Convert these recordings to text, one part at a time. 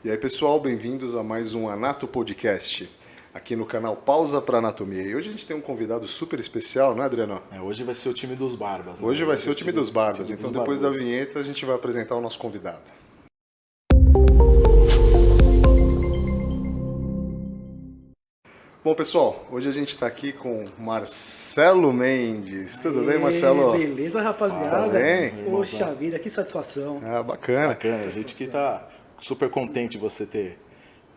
E aí, pessoal, bem-vindos a mais um Anato Podcast, aqui no canal Pausa para Anatomia. E hoje a gente tem um convidado super especial, não é, Adriano? Hoje vai ser o time dos Barbas. Né? Hoje vai ser o time dos Barbas, então depois da vinheta a gente vai apresentar o nosso convidado. Bom, pessoal, hoje a gente está aqui com Marcelo Mendes. Tudo bem, Marcelo? Beleza, rapaziada? Bem? Poxa vida, que satisfação. Ah, bacana. Bacana, a gente que está super contente de você ter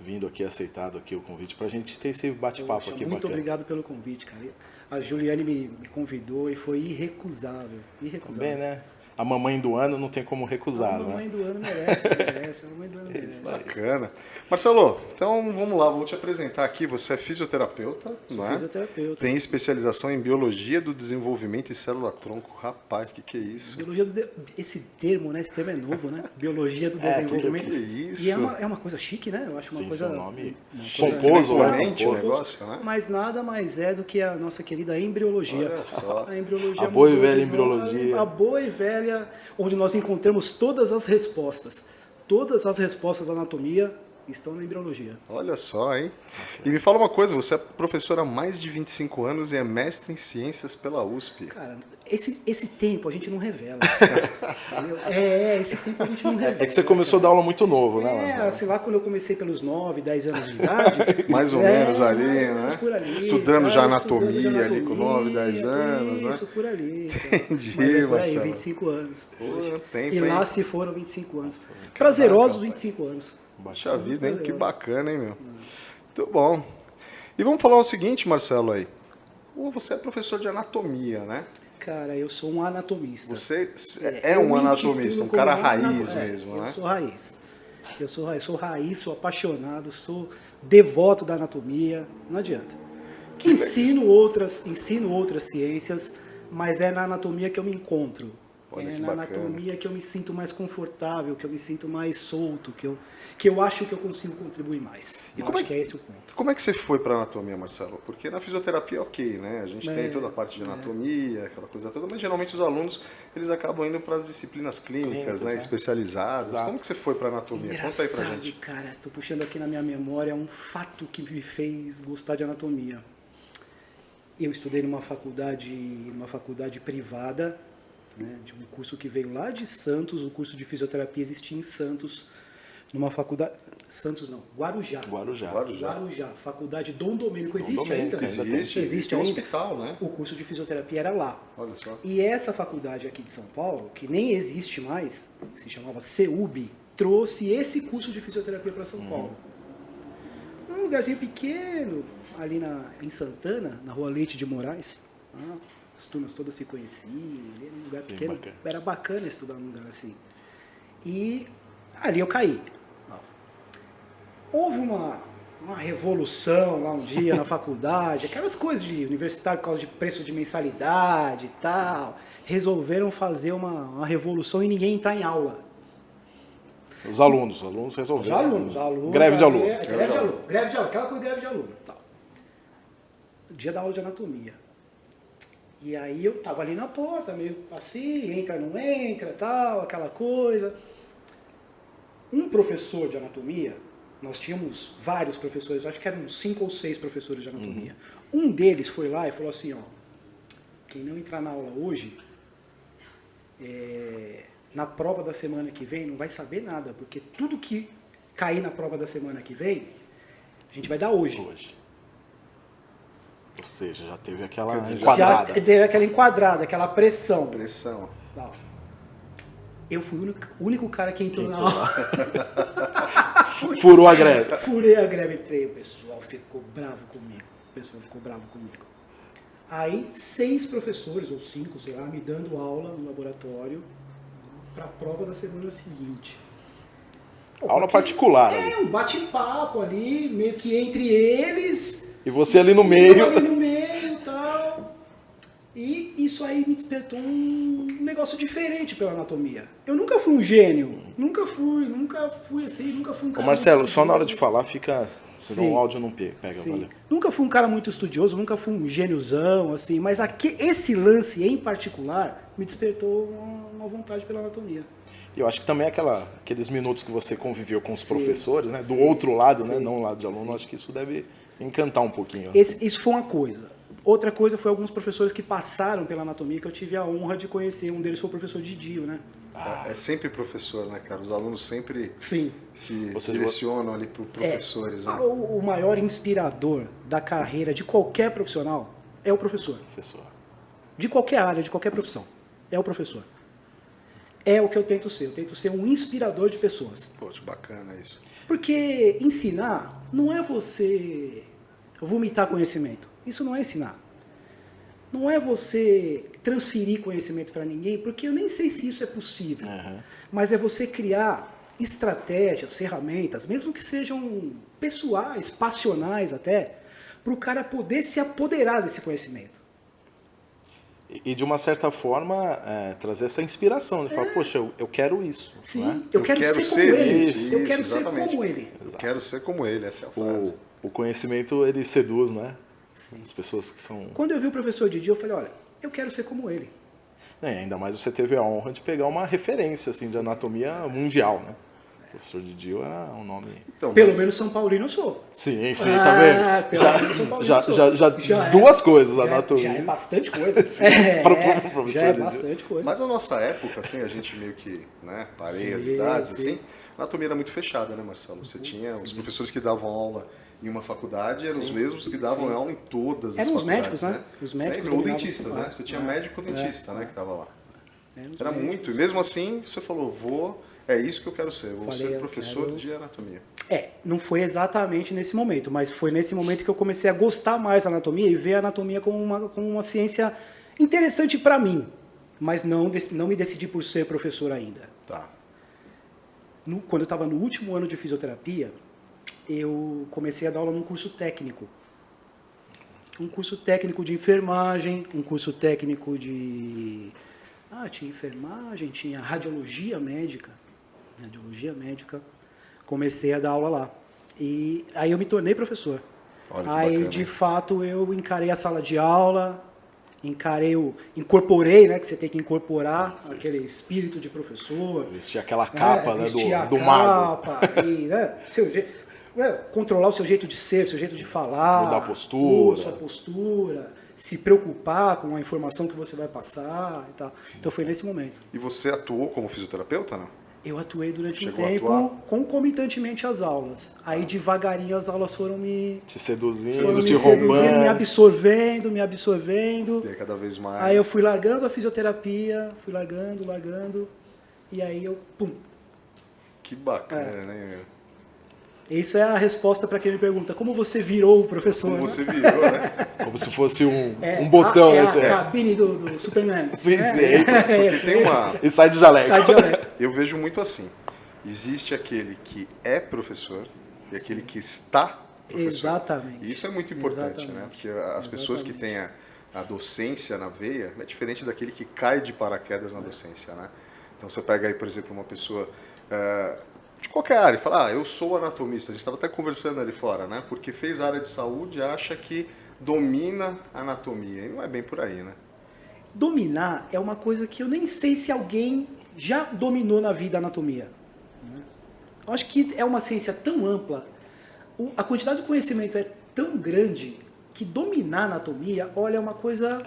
vindo aqui, aceitado aqui o convite, para a gente ter esse bate-papo aqui. Muito obrigado pelo convite, cara. A Juliane me convidou e foi irrecusável. Bem, né? A mamãe do ano não tem como recusar, né? A mamãe do ano merece, a mamãe do ano merece. Bacana. Marcelo, então vamos lá, vou te apresentar aqui. Você é fisioterapeuta, não é? Fisioterapeuta. Tem especialização em Biologia do Desenvolvimento e Célula-Tronco. Rapaz, que é isso? Esse termo, né? Esse termo é novo, né? Biologia do Desenvolvimento. Que isso? E é uma coisa chique, né? Eu acho uma coisa... Seu nome pomposo, né? O negócio, né? Mas nada mais é do que a nossa querida embriologia. Olha só. A embriologia. A boa e velha embriologia. A boa e velha, onde nós encontramos todas as respostas. Todas as respostas da anatomia estão na embriologia. Olha só, hein? E me fala uma coisa, você é professora há mais de 25 anos e é mestre em ciências pela USP. Cara, esse tempo a gente não revela. Esse tempo a gente não revela. É que você começou a dar aula muito novo, né? Sei lá, quando eu comecei pelos 9, 10 anos de idade. Mais ou menos ali, né? Por ali, estudando já anatomia estudando ali com 9, 10 anos, né? Isso, por ali. Entendi, mas é por aí, Marcelo. 25 anos. Pô, tempo, E hein? lá se foram 25 anos. Prazerosos 25 anos. Baixa vida, hein? Que bacana, hein, meu? Muito bom. E vamos falar o seguinte, Marcelo, aí. Você é professor de anatomia, né? Cara, eu sou um anatomista. Você é um anatomista, um cara raiz mesmo, né? Eu sou raiz. Sou raiz, sou apaixonado, sou devoto da anatomia. Não adianta. Ensino outras ciências, mas é na anatomia que eu me encontro. Olha, é que na bacana. anatomia que eu me sinto mais confortável, que eu me sinto mais solto, que eu acho que eu consigo contribuir mais. Eu acho que é esse o ponto. Como é que você foi para anatomia, Marcelo? Porque na fisioterapia, ok, né? A gente tem toda a parte de anatomia, aquela coisa toda, mas geralmente os alunos, eles acabam indo para as disciplinas clínicas, né? Especializadas. Exato. Como que você foi para anatomia? Conta aí pra gente. Cara, estou puxando aqui na minha memória um fato que me fez gostar de anatomia. Eu estudei numa faculdade privada, né, de um curso que veio lá de Santos, o curso de fisioterapia existia em Santos, numa faculdade... Santos não, Guarujá, faculdade Dom Domênico, existe ainda? Existe, é um hospital, né? O curso de fisioterapia era lá. Olha só. E essa faculdade aqui de São Paulo, que nem existe mais, se chamava CEUB, trouxe esse curso de fisioterapia para São Paulo. Um lugarzinho pequeno, ali em Santana, na Rua Leite de Moraes. As turmas todas se conheciam, ali era um lugar pequeno. Bacana. Era bacana estudar num lugar assim. E ali eu caí. Houve uma revolução lá um dia na faculdade, aquelas coisas de universitário por causa de preço de mensalidade e tal. Resolveram fazer uma revolução e ninguém entrar em aula. Os alunos resolveram. Os alunos. Greve de aluno. Greve de aluno, aquela coisa de greve de aluno. Tal. Dia da aula de anatomia. E aí eu tava ali na porta, meio assim, entra, não entra, tal, aquela coisa. Um professor de anatomia, nós tínhamos vários professores, acho que eram 5 ou 6 professores de anatomia. Um deles foi lá e falou assim, quem não entrar na aula hoje, na prova da semana que vem não vai saber nada, porque tudo que cair na prova da semana que vem, a gente vai dar hoje. Ou seja, já teve aquela enquadrada. Já teve aquela enquadrada, aquela pressão. Tá. Eu fui o único cara que entrou na aula. Furou a greve. Furei a greve, entrei. O pessoal ficou bravo comigo. Aí 6 professores, ou 5, sei lá, me dando aula no laboratório para a prova da semana seguinte. Aula particular. Um bate-papo ali, meio que entre eles... E você ali no meio. E tal. E isso aí me despertou um negócio diferente pela anatomia. Eu nunca fui um gênio. Nunca fui assim, nunca fui um cara. Ô Marcelo, só na hora de falar fica. Senão o áudio não pega, valeu. Nunca fui um cara muito estudioso, nunca fui um gêniozão, assim, mas esse lance em particular me despertou uma vontade pela anatomia. E eu acho que também aqueles minutos que você conviveu com os Sim, professores, né? Do sim, outro lado, né? sim, Não o lado de aluno, acho que isso deve encantar um pouquinho. Isso foi uma coisa. Outra coisa foi alguns professores que passaram pela anatomia, que eu tive a honra de conhecer. Um deles foi o professor Didio, né? É sempre professor, né, cara? Os alunos sempre Sim. se seja, direcionam ali para professores, né? O maior inspirador da carreira de qualquer profissional é o professor. Professor. De qualquer área, de qualquer profissão. É o professor. É o que eu tento ser. Eu tento ser um inspirador de pessoas. Poxa, bacana isso. Porque ensinar não é você vomitar conhecimento. Isso não é ensinar. Não é você transferir conhecimento para ninguém, porque eu nem sei se isso é possível. Mas é você criar estratégias, ferramentas, mesmo que sejam pessoais, passionais até, para o cara poder se apoderar desse conhecimento. E de uma certa forma, trazer essa inspiração. De falar, poxa, eu quero isso. Sim, Né? eu quero ser como ele. Isso, Eu quero ser exatamente. como ele. Eu quero ser como ele, essa é a frase. O conhecimento, ele seduz, né? As pessoas que são... Quando eu vi o professor Didi, eu falei, olha, eu quero ser como ele. ainda mais você teve a honra de pegar uma referência assim, de anatomia mundial, né? O professor Didio era um nome... Então, Pelo mas- menos São Paulino eu sou. Sim, tá vendo? Pelo menos São Paulino eu sou. Já duas coisas, anatomia. Já é bastante coisa. Para o professor já é Didio. bastante coisa. Mas na nossa época, assim, a gente meio que, né, parei as idades, sim. assim, a anatomia era muito fechada, né, Marcelo? Você tinha os professores que davam aula em uma faculdade, eram os mesmos que davam aula em todas as Eram os faculdades, médicos, né? Os médicos Sempre, ou dominavam dentistas, muito né? lá. Você tinha médico ou dentista, né, que tava lá. Eram os Era médicos. muito, e mesmo assim, você falou, é isso que eu quero ser, vou Falei, ser eu professor quero- de anatomia. Não foi exatamente nesse momento, mas foi nesse momento que eu comecei a gostar mais da anatomia e ver a anatomia como uma ciência interessante para mim, mas não me decidi por ser professor ainda. Tá. Quando eu estava no último ano de fisioterapia, eu comecei a dar aula num curso técnico. Um curso técnico de enfermagem, um curso técnico de... tinha enfermagem, tinha radiologia médica. Comecei a dar aula lá. E aí eu me tornei professor. Olha que Aí, bacana, de hein? fato, eu encarei a sala de aula, incorporei, né, que você tem que incorporar aquele espírito de professor. Vestir aquela capa, né, vestir a do mago. capa e, né, controlar o seu jeito de ser, o seu jeito de falar. Mudar a postura. Sua postura, se preocupar com a informação que você vai passar e tal. Então foi nesse momento. E você atuou como fisioterapeuta, não? Eu atuei durante um Chegou a tempo atuar? concomitantemente às aulas. Aí devagarinho as aulas foram me Te seduzindo, seduzindo, te roubando. me absorvendo. E aí cada vez mais... Aí eu fui largando a fisioterapia, fui largando, e aí eu, pum. Que bacana, né, meu? Isso é a resposta para quem me pergunta, como você virou o professor? Como né? você virou, né? Como se fosse um botão. É esse, a cabine do Superman. Sim, né? sim. Porque tem uma... E sai de jaleco. Sai de jaleco. Eu vejo muito assim. Existe aquele que é professor e aquele que está professor. Exatamente. E isso é muito importante, Exatamente. né? Porque as pessoas que têm a docência na veia é diferente daquele que cai de paraquedas na docência, né? Então você pega aí, por exemplo, uma pessoa de qualquer área e fala, eu sou anatomista. A gente estava até conversando ali fora, né? Porque fez área de saúde e acha que domina a anatomia. E não é bem por aí, né? Dominar é uma coisa que eu nem sei se alguém já dominou na vida a anatomia. Né? Eu acho que é uma ciência tão ampla, a quantidade de conhecimento é tão grande que dominar a anatomia, olha, é uma coisa...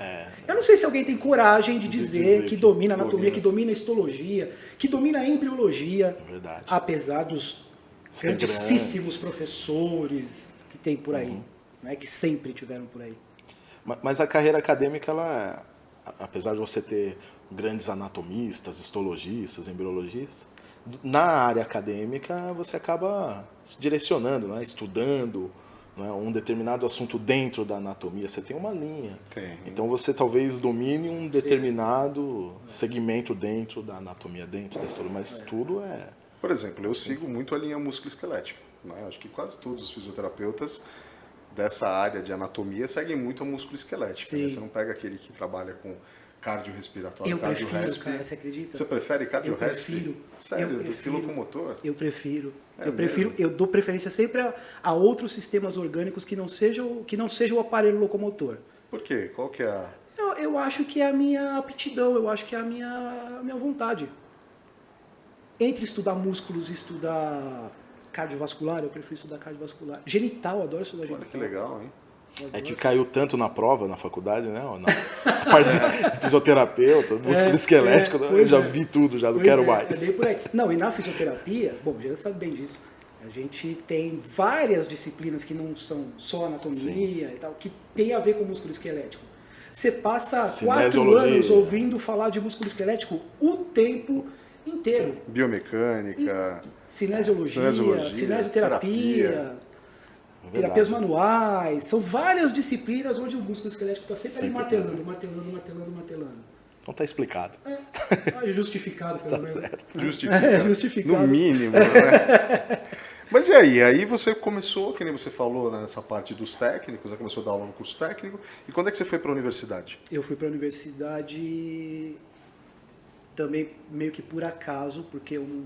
Eu não sei se alguém tem coragem de dizer que domina a anatomia, que domina a histologia, que domina a embriologia, Verdade. apesar dos grandíssimos professores que tem por aí, né, que sempre tiveram por aí. Mas a carreira acadêmica, ela, apesar de você ter grandes anatomistas, histologistas, embriologistas, na área acadêmica você acaba se direcionando, né? Estudando, né? Um determinado assunto dentro da anatomia. Você tem uma linha. Tem. Então você talvez domine um determinado segmento dentro da anatomia, dentro da histologia, mas tudo é... Por exemplo, eu sigo muito a linha músculo-esquelética, né? Acho que quase todos os fisioterapeutas dessa área de anatomia seguem muito a músculo-esquelética. Né? Você não pega aquele que trabalha com cardiorrespiratório, Eu prefiro, cardiorrespi. cara, você acredita? Você prefere cardiorrespi? Eu prefiro. Sério, Eu do prefiro. filocomotor? Eu prefiro. É eu prefiro. mesmo? Eu dou preferência sempre a outros sistemas orgânicos que não seja o aparelho locomotor. Por quê? Qual que é a... Eu acho que é a minha aptidão, eu acho que é a minha vontade. Entre estudar músculos e estudar cardiovascular, eu prefiro estudar cardiovascular. Genital, adoro estudar Olha genital. que legal, hein? É que caiu tanto na prova, na faculdade, né? A parte de fisioterapeuta, músculo esquelético, eu já vi tudo, já não Pois quero é, mais. É bem por aí. Não, e na fisioterapia, bom, já sabe bem disso. A gente tem várias disciplinas que não são só anatomia e tal, que tem a ver com músculo esquelético. Você passa 4 Cinesiologia. anos ouvindo falar de músculo esquelético o tempo inteiro. Biomecânica, Cinesiologia, cinesioterapia, terapias manuais, são várias disciplinas onde o músculo esquelético está sempre ali martelando. Não está explicado. Justificado, pelo menos. justificado, Justificado. no mínimo, né? Mas e aí? Aí você começou, que nem você falou, né, nessa parte dos técnicos, você começou a dar aula no curso técnico, e quando é que você foi para a universidade? Eu fui para a universidade também meio que por acaso, porque um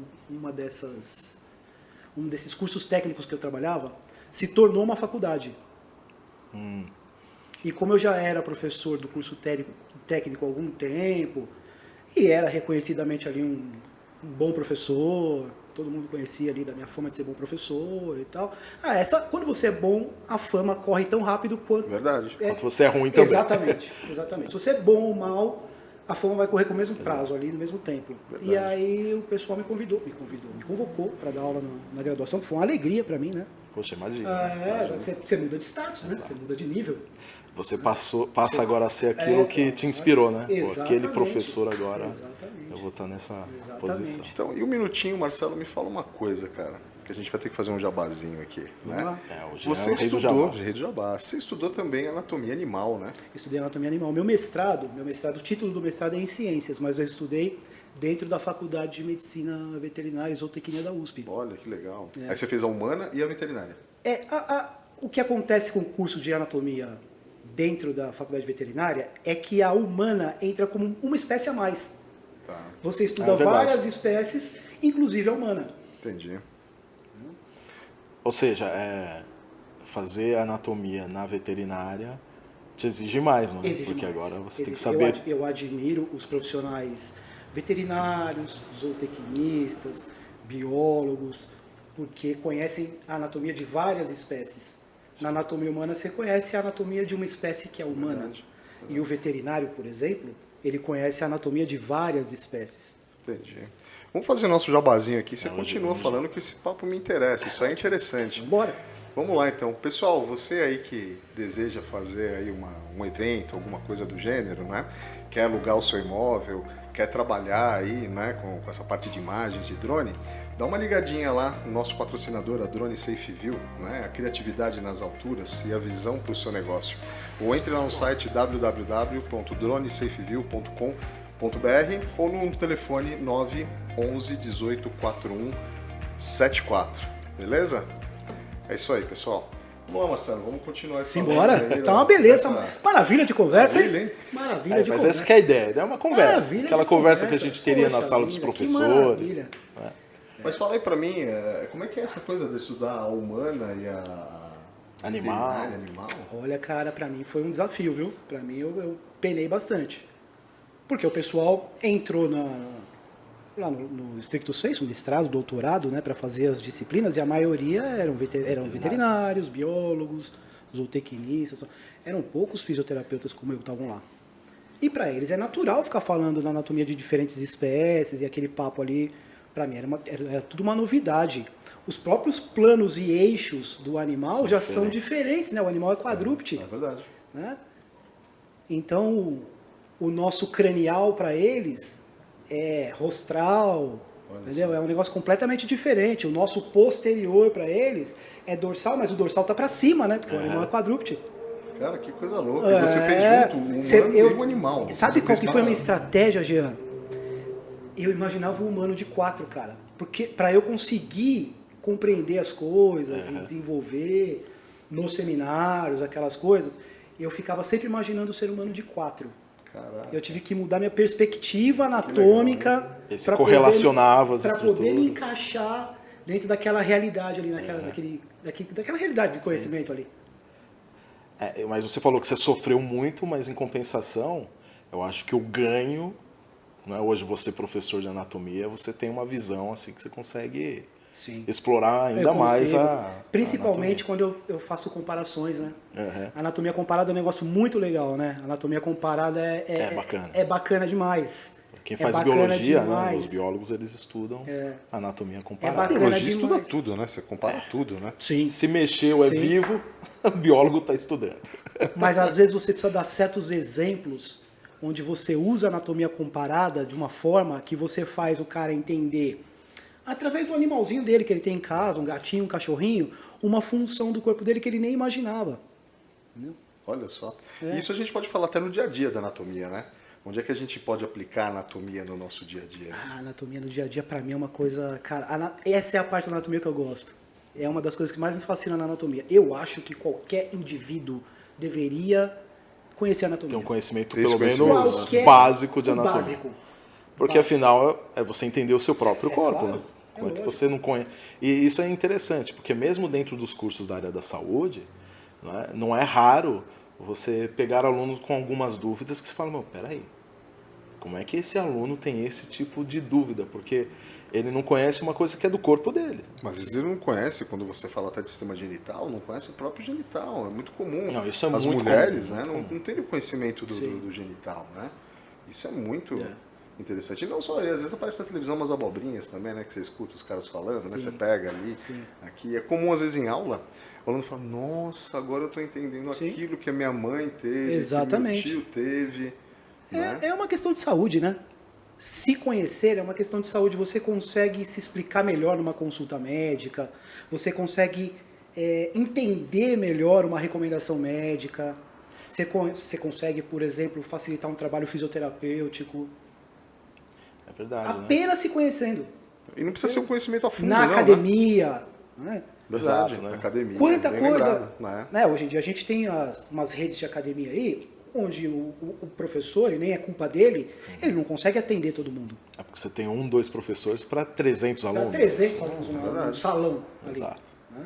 desses cursos técnicos que eu trabalhava se tornou uma faculdade. E como eu já era professor do curso técnico há algum tempo, e era reconhecidamente ali um bom professor, todo mundo conhecia ali da minha fama de ser bom professor e tal. Quando você é bom, a fama corre tão rápido quanto... Verdade. Quanto você é ruim também. Exatamente. Se você é bom ou mal, a fama vai correr com o mesmo prazo ali, no mesmo tempo. Verdade. E aí o pessoal me convocou para dar aula na graduação, que foi uma alegria para mim, né? Poxa, imagina. Você muda de status, né? Você muda de nível. Você passa agora a ser aquilo que te inspirou, né? Pô, aquele Exatamente. professor agora, Exatamente. eu vou estar nessa Exatamente. posição. Então, e um minutinho, Marcelo, me fala uma coisa, cara, que a gente vai ter que fazer um jabazinho aqui, Vamos lá. né? O Jean Você é o rei do estudou, jabá. rei do jabá, você estudou também anatomia animal, né? Estudei anatomia animal. Meu mestrado, o título do mestrado é em ciências, mas eu estudei dentro da Faculdade de Medicina Veterinária e Zootecnia da USP. Olha, que legal. Aí você fez a humana e a veterinária. O que acontece com o curso de anatomia dentro da faculdade veterinária é que a humana entra como uma espécie a mais. Tá, Você estuda verdade. várias espécies, inclusive a humana. entendi. Ou seja, fazer anatomia na veterinária te exige mais, não é? Exige Porque mais. agora você tem que Exige. saber. Eu admiro os profissionais veterinários, zootecnistas, biólogos, porque conhecem a anatomia de várias espécies. Na anatomia humana você conhece a anatomia de uma espécie que é humana. Verdade. E o veterinário, por exemplo, ele conhece a anatomia de várias espécies. Entendi. Vamos fazer nosso jabazinho aqui. Você Hoje- continua hoje- falando que esse papo me interessa. Isso aí é interessante. Bora! Vamos lá, então. Pessoal, você aí que deseja fazer aí um evento, alguma coisa do gênero, né? Quer alugar o seu imóvel, quer trabalhar aí, né, com essa parte de imagens de drone, dá uma ligadinha lá no nosso patrocinador, a Drone Safe View, né? A criatividade nas alturas e a visão para o seu negócio. Ou entre lá no site www.dronesafeview.com.br ou no telefone 911 18 41 74. Beleza? É isso aí, pessoal. Vamos lá, Marcelo, vamos continuar essa Simbora! live aí, Tá uma né? beleza. Essa- Maravilha de conversa, Maravilha, hein? Maravilha de Mas conversa. essa que é a ideia, é uma conversa. Maravilha Aquela de conversa que a gente teria na Poxa sala dos vida, que professores. maravilha. Mas fala aí pra mim, como é que é essa coisa de estudar a humana e a Animal. veterinária, animal? Olha, cara, pra mim foi um desafio, viu? Pra mim eu penei bastante. Porque o pessoal entrou lá no stricto sensu, mestrado, doutorado, né, para fazer as disciplinas, e a maioria eram veterinários, biólogos, zootecnistas, eram poucos fisioterapeutas como eu estavam lá. E para eles é natural ficar falando da anatomia de diferentes espécies e aquele papo ali, para mim era tudo uma novidade. Os próprios planos e eixos do animal são diferentes, né? O animal é quadrúpede. É verdade. Né? Então, o nosso cranial para eles é rostral, entendeu? É um negócio completamente diferente. O nosso posterior para eles é dorsal, mas o dorsal tá para cima, né? Porque o animal é quadrúpede. Cara, que coisa louca. E você fez junto o humano e o animal. Sabe Você qual fez que foi a minha para- estratégia, Jean? Eu imaginava o humano de 4, cara. Porque para eu conseguir compreender as coisas e desenvolver nos seminários, aquelas coisas, eu ficava sempre imaginando o ser humano de 4. Caraca. Eu tive que mudar minha perspectiva anatômica E se pra correlacionava as para poder me estruturas. encaixar dentro daquela realidade ali, daquela realidade de conhecimento ali. Mas você falou que você sofreu muito, mas em compensação, eu acho que o ganho não é? Hoje você, professor de anatomia, você tem uma visão assim que você consegue Sim. explorar ainda Eu mais consigo. a Principalmente quando eu faço comparações, né? Uhum. A anatomia comparada é um negócio muito legal, né? A anatomia comparada bacana. É bacana demais. Quem É faz bacana biologia, né? demais. Os biólogos, eles estudam anatomia É comparada. A bacana biologia estuda demais. tudo, né? Você compara tudo, né? Sim. Se mexeu, é Sim. vivo, o biólogo está estudando. Mas às vezes você precisa dar certos exemplos onde você usa a anatomia comparada de uma forma que você faz o cara entender, através do animalzinho dele que ele tem em casa, um gatinho, um cachorrinho, uma função do corpo dele que ele nem imaginava. Olha só. É. Isso a gente pode falar até no dia a dia da anatomia, né? Onde é que a gente pode aplicar a anatomia no nosso dia a dia? A anatomia no dia a dia, pra mim, é uma coisa... Cara, essa é a parte da anatomia que eu gosto. É uma das coisas que mais me fascina na anatomia. Eu acho que qualquer indivíduo deveria conhecer a anatomia. Tem um conhecimento, Tem esse pelo menos, conhecimento, Qualquer- básico de o anatomia. básico. Porque afinal é você entender o seu próprio É corpo, claro, né? é Como é que lógico. você não conhece? E isso é interessante, porque mesmo dentro dos cursos da área da saúde, não é raro você pegar alunos com algumas dúvidas que você fala, meu, peraí, como é que esse aluno tem esse tipo de dúvida? Porque ele não conhece uma coisa que é do corpo dele. Mas às vezes ele não conhece, quando você fala até de sistema genital, não conhece o próprio genital. É muito comum. Não, isso é As muito mulheres, comum, né, muito não, comum. não terem o conhecimento Sim. do genital, né? Isso é muito É. interessante. E não só, às vezes aparece na televisão umas abobrinhas também, né? Que você escuta os caras falando, né? Sim. Você pega ali, Sim. aqui. É comum, às vezes, em aula, o aluno fala, nossa, agora eu estou entendendo Sim. aquilo que a minha mãe teve, Exatamente. que meu tio teve. Né? É uma questão de saúde, né? Se conhecer é uma questão de saúde. Você consegue se explicar melhor numa consulta médica, você consegue entender melhor uma recomendação médica, você consegue, por exemplo, facilitar um trabalho fisioterapêutico, É verdade, né? apenas se conhecendo. E não precisa ser um conhecimento a fundo, Na não, né? academia, né? Verdade, Exato, né? na academia. Quanta bem coisa. lembrado, né? Né? Hoje em dia a gente tem umas redes de academia aí, onde o professor, e nem é culpa dele, ele não consegue atender todo mundo. É porque você tem 1, 2 professores para 300 Dá alunos. 300 alunos no verdade. salão ali. Exato. Né?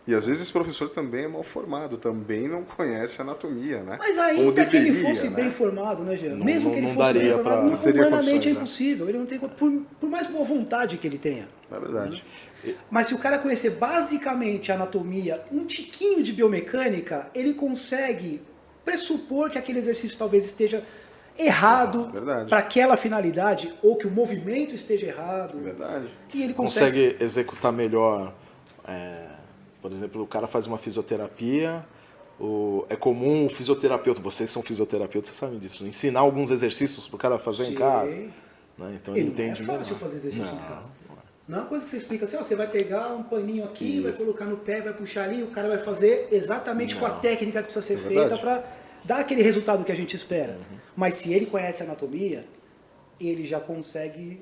E às vezes esse professor também é mal formado, também não conhece anatomia, né? Mas Como ainda que ele deveria, fosse né? bem formado, né, Jean? Não- Mesmo que ele não fosse bem daria formado, pra- não teria humanamente condições, é né? impossível. Ele não tem, por mais boa vontade que ele tenha. É verdade. Mas se o cara conhecer basicamente a anatomia, um tiquinho de biomecânica, ele consegue pressupor que aquele exercício talvez esteja errado Verdade. para aquela finalidade, ou que o movimento esteja errado. Verdade. E ele consegue. Consegue executar melhor. Por exemplo, o cara faz uma fisioterapia. É comum o fisioterapeuta, vocês são fisioterapeutas, vocês sabem disso, ensinar alguns exercícios para o cara fazer em Sim. casa. Né? Então E ele não entende é fácil melhor. fazer exercício Não, em casa. Não é uma coisa que você explica assim, ó, você vai pegar um paninho aqui, vai Isso. colocar no pé, vai puxar ali, o cara vai fazer exatamente com a técnica que precisa ser feita verdade. para dar aquele resultado que a gente espera. Mas se ele conhece a anatomia, ele já consegue,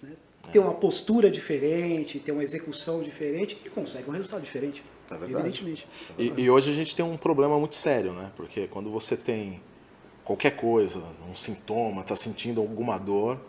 né, ter uma postura diferente, ter uma execução diferente e consegue um resultado diferente. É verdade. Evidentemente. E hoje a gente tem um problema muito sério, né? Porque quando você tem qualquer coisa, um sintoma, está sentindo alguma dor,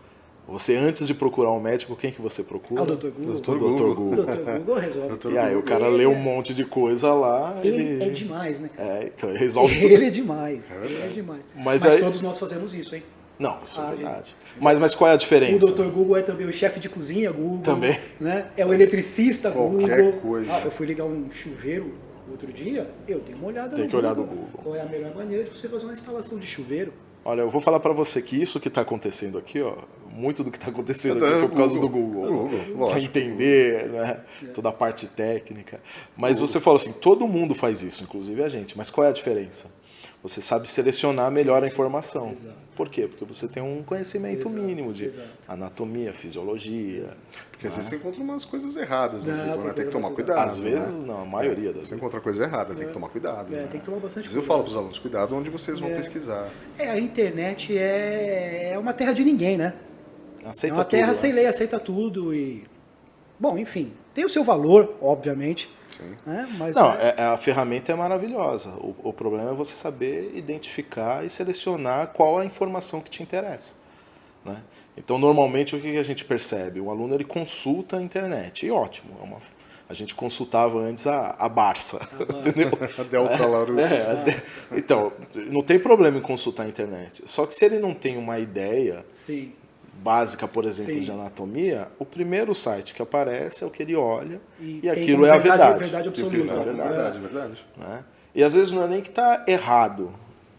você antes de procurar um médico, quem que você procura? Ah, o Dr. Google. O Dr. O Google. Dr. Google resolve. Dr. E aí o cara Ele lê um é- monte de coisa lá. Ele é demais, né, cara? Então ele resolve tudo. Ele é demais. Ele é demais. Mas Mas aí- todos nós fazemos isso, hein? Não, isso é Ah, verdade. Mas qual é a O diferença? Dr. Google é também o chefe de cozinha Google. Também. Né? É o eletricista Qualquer Google. coisa. Ah, eu fui ligar um chuveiro outro dia, eu dei uma olhada Tem no que olhar Google. no Google. Qual é a melhor maneira de você fazer uma instalação de chuveiro? Olha, eu vou falar pra você que isso que tá acontecendo aqui, ó, muito do que tá acontecendo Então, aqui foi por causa Google. do Google. Google, Pra lógico. entender, né, toda a parte técnica. Mas você falou assim, todo mundo faz isso, inclusive a gente. Mas qual é a diferença? Você sabe selecionar melhor a informação. Exato. Por quê? Porque você tem um conhecimento Exato, mínimo de exato. anatomia, fisiologia. Porque às vezes você encontra umas coisas erradas no Não, Google, tem né? Tem que coisa tomar mais cuidado. Às vezes, né? não, a maioria das Você vezes. encontra coisa errada, tem que tomar cuidado. É, né? tem que tomar bastante Às vezes eu cuidado. falo para os alunos, cuidado onde vocês vão pesquisar. A internet é uma terra de ninguém, né? Aceita é uma terra tudo, sem né? lei, aceita tudo e... Bom, enfim, tem o seu valor, obviamente. Sim. Né? Mas Não, a ferramenta é maravilhosa. O problema é você saber identificar e selecionar qual a informação que te interessa. Né? Então, normalmente, o que a gente percebe? O aluno ele consulta a internet. E ótimo, a gente consultava antes a Barça, entendeu? A Delta Larus. Então, não tem problema em consultar a internet. Só que se ele não tem uma ideia Sim. básica, por exemplo, Sim. de anatomia, o primeiro site que aparece é o que ele olha E e tem aquilo como é a verdade verdade. absoluta. É verdade. Verdade. Né? E às vezes não é nem que está errado.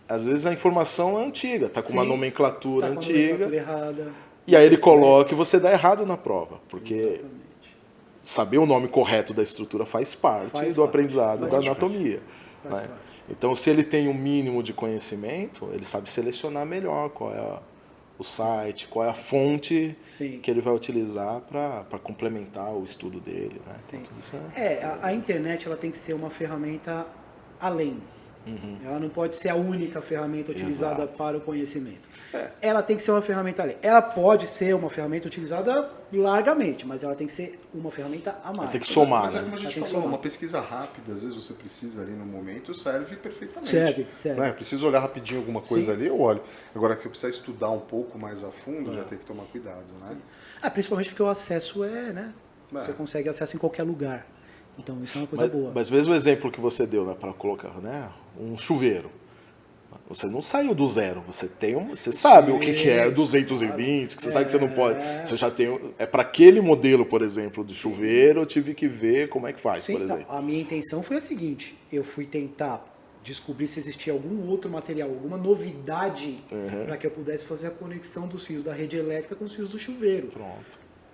Às vezes a informação é antiga, está com uma Sim. nomenclatura Tá com a antiga. nomenclatura errada. E aí ele coloca e você dá errado na prova. Porque Exatamente. saber o nome correto da estrutura faz parte Faz do parte, aprendizado faz da parte. anatomia. Faz Né? parte. Então, se ele tem um mínimo de conhecimento, ele sabe selecionar melhor qual é o site, qual é a fonte Sim. que ele vai utilizar para complementar o estudo dele. Né? Sim. Então, tudo isso é... A internet ela tem que ser uma ferramenta além. Ela não pode ser a única ferramenta utilizada Exato. para o conhecimento. Ela tem que ser uma ferramenta além. Ela pode ser uma ferramenta utilizada largamente, mas ela tem que ser uma ferramenta a mais. Ela tem que somar, Mas é né? como a gente Tem que falou, somar. uma pesquisa rápida, às vezes você precisa ali no momento, serve perfeitamente. Serve. Né? Preciso olhar rapidinho alguma coisa Sim. ali, eu olho. Agora que eu precisar estudar um pouco mais a fundo, já tem que tomar cuidado, né? Principalmente porque o acesso né? Você consegue acesso em qualquer lugar. Então isso é uma coisa boa. Mas mesmo o exemplo que você deu, né, para colocar, né, um chuveiro. Você não saiu do zero, você sabe o que é 220, que você sabe que você não pode. Você já tem. É para aquele modelo, por exemplo, de chuveiro, eu tive que ver como é que faz, Sim, por exemplo. a minha intenção foi a seguinte: eu fui tentar descobrir se existia algum outro material, alguma novidade para que eu pudesse fazer a conexão dos fios da rede elétrica com os fios do chuveiro.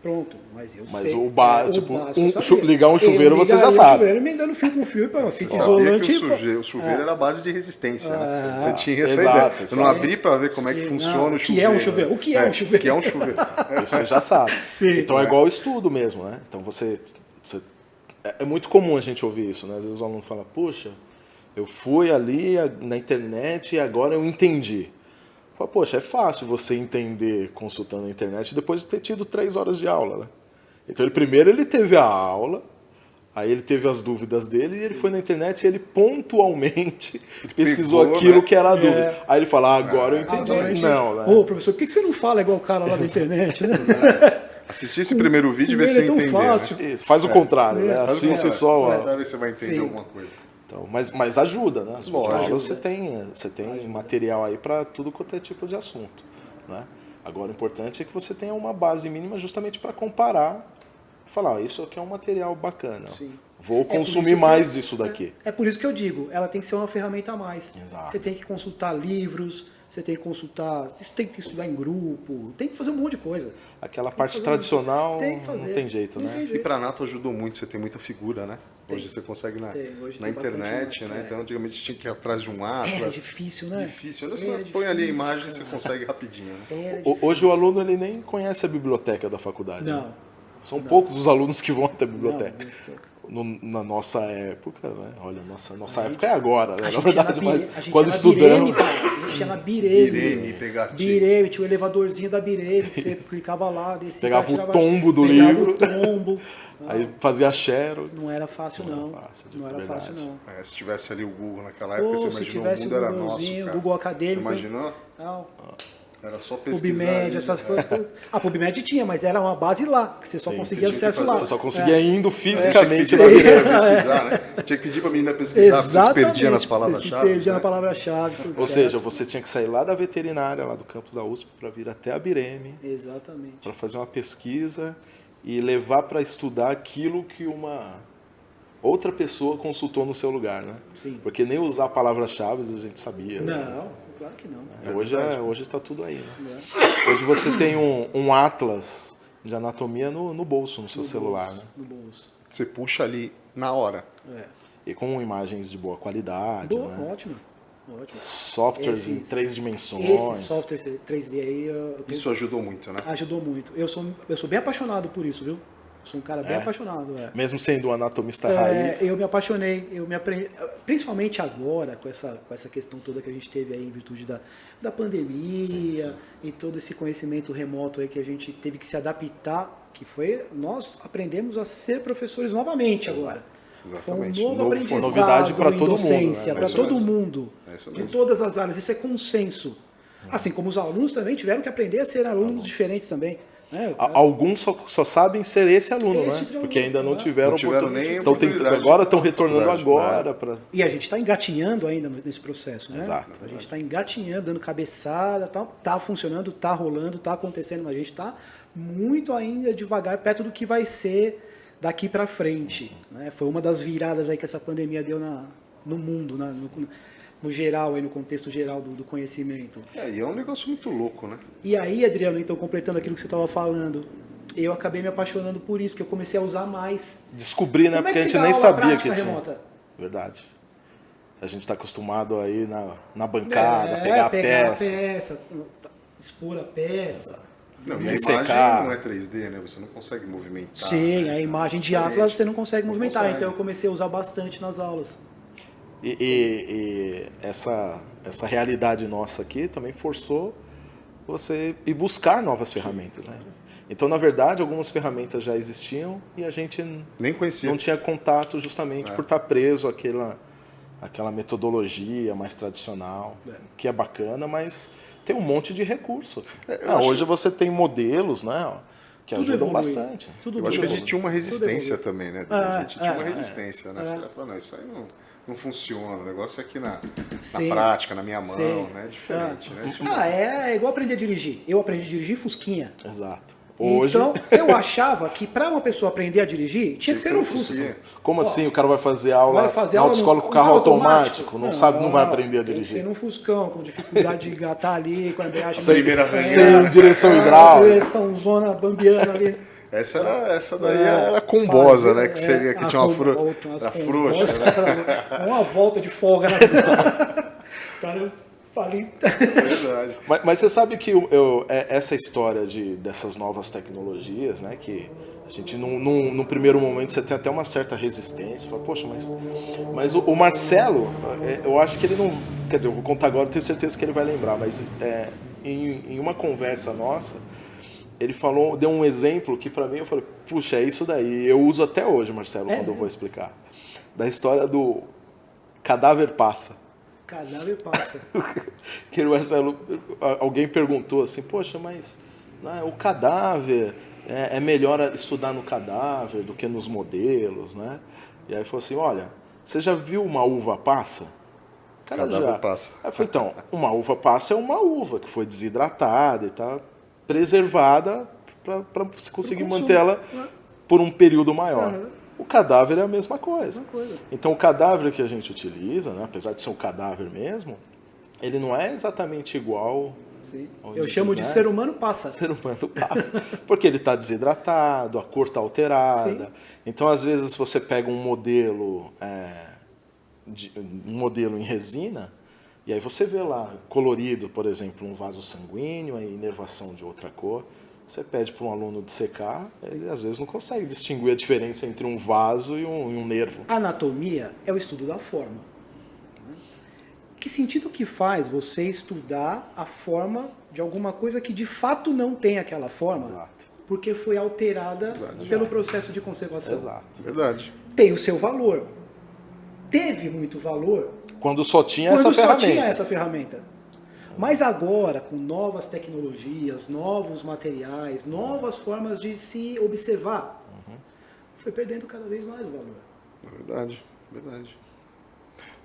Pronto, mas eu sei. O básico, eu sabia. ligar um chuveiro Eu você já ligaria o sabe. chuveiro emendando fio com fio, fita Você isolante. sabia que o chuveiro era a base de resistência, né? Você tinha essa exato, ideia. você Eu não sabe. abri para ver como é que Sim, funciona não, o chuveiro. O que é um chuveiro? O que é um chuveiro? O que é um chuveiro? Isso você já sabe. Sim. Então é igual o estudo mesmo, né? Então é muito comum a gente ouvir isso, né? Às vezes o aluno fala, puxa, eu fui ali na internet e agora eu entendi. Fala, poxa, é fácil você entender consultando a internet depois de ter tido 3 horas de aula, né? Então primeiro ele teve a aula, aí ele teve as dúvidas dele e ele foi na internet e ele pontualmente pesquisou pegou, aquilo né? que era a dúvida. Aí ele fala, agora eu entendi. Agora, Não, né? Ô, professor, por que você não fala igual o cara lá na internet, né? Assistir esse primeiro vídeo e ver se Ele é você tão entender. fácil. Né? Isso, faz o contrário, né? Faz o Assiste contrário. só... Pra ver se você vai entender Sim. alguma coisa. Então, mas ajuda, né? As Lógico. aulas você tem material aí para tudo quanto é tipo de assunto, né? Agora, o importante é que você tenha uma base mínima justamente para comparar e falar, isso aqui é um material bacana. Sim. Vou por isso consumir que mais disso daqui. É por isso que eu digo, ela tem que ser uma ferramenta a mais. Exato. Você tem que consultar livros, você tem que consultar, isso tem que estudar em grupo, tem que fazer um monte de coisa. Aquela que parte fazer tradicional tem que fazer. não tem jeito, Não né? tem E jeito. para Nato ajudou muito, você tem muita figura, né? Tem. Hoje você consegue na Hoje na tem bastante internet, imagem, né? Então antigamente tinha que ir atrás de um atlas. Era difícil, né? Difícil. Olha, Era você põe ali a difícil, imagem e cara. você consegue rapidinho, né? Era Hoje difícil. o aluno ele nem conhece a biblioteca da faculdade. Não. Né? São poucos os alunos que vão até a biblioteca. Não, muito pouco. Na nossa época, né? Olha, nossa época é agora, né? A Na gente ia verdade, na mas a gente quando ia na estudamos... Bireme, cara. A gente ia na Bireme. Bireme, pegar Bireme, tinha o elevadorzinho da Bireme, que você clicava lá, descia, Pegava o tirava- tombo do pegava livro. o tombo. Aí fazia xerox. Não era fácil, não. fácil, de Não era verdade. fácil, não. Se tivesse ali o Google naquela época, Pô, você se imaginou o tivesse mundo o era nosso, Googlezinho, cara. Google Acadêmico. Imaginou? Não. Era só pesquisar. PubMed, ali, essas né? coisas. A PubMed tinha, mas era uma base lá, que você só Sim, conseguia você tinha que acesso fazer- lá. Você só conseguia indo Tinha que fisicamente pedir na pra menina Bireme. pesquisar, né? Tinha que pedir pra menina pesquisar, porque você se perdia nas Você se palavras-chave. perdia na né? palavra-chave. tudo Ou certo. seja, você tinha que sair lá da veterinária, lá do campus da USP, para vir até a Bireme, Exatamente. para fazer uma pesquisa e levar para estudar aquilo que uma outra pessoa consultou no seu lugar, né? Sim. Porque nem usar palavras-chave a gente sabia. né? Não, claro que não. Hoje está tudo aí. Né? Hoje você tem um atlas de anatomia no bolso, no seu celular. Né? No bolso. Você puxa ali na hora. É. E com imagens de boa qualidade, Boa, né? ótimo. Softwares em Esses- 3 dimensões. Esse software 3D aí Isso ajudou muito, né? ajudou muito. Eu sou bem apaixonado por isso, viu? Sou um cara bem apaixonado. É. Mesmo sendo um anatomista raiz. Eu me apaixonei, eu me aprendi, principalmente agora com essa questão toda que a gente teve aí em virtude da pandemia e todo esse conhecimento remoto aí que a gente teve que se adaptar, que foi nós aprendemos a ser professores novamente agora. Exatamente. Foi um novo Novo aprendizado novidade pra em todo mundo, docência, né? para É isso todo mesmo. mundo, É isso de mesmo. todas as áreas. Isso é consenso. Assim como os alunos também tiveram que aprender a ser alunos diferentes também. né? Alguns só sabem ser esse aluno, Esse né? tipo de Porque aluno, ainda não né? tiveram Não tiveram oportunidade. nem Estão oportunidade agora de estão retornando faculdade, agora para. E a gente está engatinhando ainda nesse processo, né? Exato. A gente está engatinhando, dando cabeçada, tá funcionando, tá rolando, tá acontecendo, mas a gente está muito ainda devagar, perto do que vai ser daqui para frente, né? Foi uma das viradas aí que essa pandemia deu no mundo, no geral, aí no contexto geral do conhecimento. E é um negócio muito louco, né? E aí, Adriano, então, completando aquilo que você estava falando, eu acabei me apaixonando por isso, porque eu comecei a usar mais. Descobrir, né? Como é Porque que a se gente dá nem aula sabia prática que tinha. remota? Verdade. A gente está acostumado aí na bancada, pegar a peça. Expor a peça. Não, e a Dissecar. imagem não é 3D, né? Você não consegue movimentar. Sim, né? a imagem de Atlas você não consegue Não movimentar, consegue. então eu comecei a usar bastante nas aulas. E essa realidade nossa aqui também forçou você ir buscar novas ferramentas, né? Então, na verdade, algumas ferramentas já existiam e a gente Nem conhecia. não tinha contato justamente por estar preso àquela metodologia mais tradicional, que é bacana, mas tem um monte de recurso. Hoje você tem modelos, né, que Tudo ajudam evolui. bastante. Tudo Eu acho que a evolui. gente tinha uma resistência evolui. também, né? A gente tinha uma resistência, né? Você vai falar, não, isso aí não funciona. O negócio é aqui na Sim. prática, na minha mão, Sim. né? É diferente, né? Tipo, É igual aprender a dirigir. Eu aprendi a dirigir Fusquinha. Exato. Hoje, Então, eu achava que para uma pessoa aprender a dirigir, tinha que ser um Fusca. como assim o cara vai fazer aula Vai fazer na aula autoescola com carro automático? Não sabe, não vai aprender a Tem que dirigir. ser num Fuscão, com dificuldade de engatar ali, com a embreagem... Primeira vez. Sem direção hidráulica. Direção zona bambiana ali. Essa daí era a combosa, né? Que seria que tinha uma frouxa. frouxa, né? Uma volta de folga na cara, falei. Verdade. Mas você sabe que essa história dessas novas tecnologias, né, que a gente, no primeiro momento, você tem até uma certa resistência. Fala, poxa, mas o Marcelo, eu acho que ele não... Quer dizer, eu vou contar agora, eu tenho certeza que ele vai lembrar, mas em uma conversa nossa, ele deu um exemplo que pra mim, eu falei, puxa, é isso daí. Eu uso até hoje, Marcelo, quando eu vou explicar. Da história do cadáver passa. Cadáver passa. Que o Marcelo, alguém perguntou assim, poxa, mas né, o cadáver, é melhor estudar no cadáver do que nos modelos, né? E aí falou assim, olha, você já viu uma uva passa? O cara Cadáver já. passa. Aí eu falei, então, uma uva passa é uma uva que foi desidratada e tá preservada para você conseguir consumo, manter ela né? por um período maior. Uhum. O cadáver é a mesma coisa. Mesma coisa. Então, o cadáver que a gente utiliza, né, apesar de ser um cadáver mesmo, ele não é exatamente igual... Sim. ao Eu chamo de né? ser humano passa. Ser humano passa. Porque ele está desidratado, a cor está alterada. Sim. Então, às vezes, você pega um modelo em resina, e aí você vê lá, colorido, por exemplo, um vaso sanguíneo, a inervação de outra cor. Você pede para um aluno dissecar, ele às vezes não consegue distinguir a diferença entre um vaso e um nervo. Anatomia é o estudo da forma. Que sentido que faz você estudar a forma de alguma coisa que de fato não tem aquela forma? Exato. Porque foi alterada pelo processo de conservação. Exato. Verdade. Tem o seu valor. Teve muito valor Quando só tinha quando essa só ferramenta. tinha essa ferramenta. Mas agora, com novas tecnologias, novos materiais, novas formas de se observar, foi perdendo cada vez mais o valor. Verdade.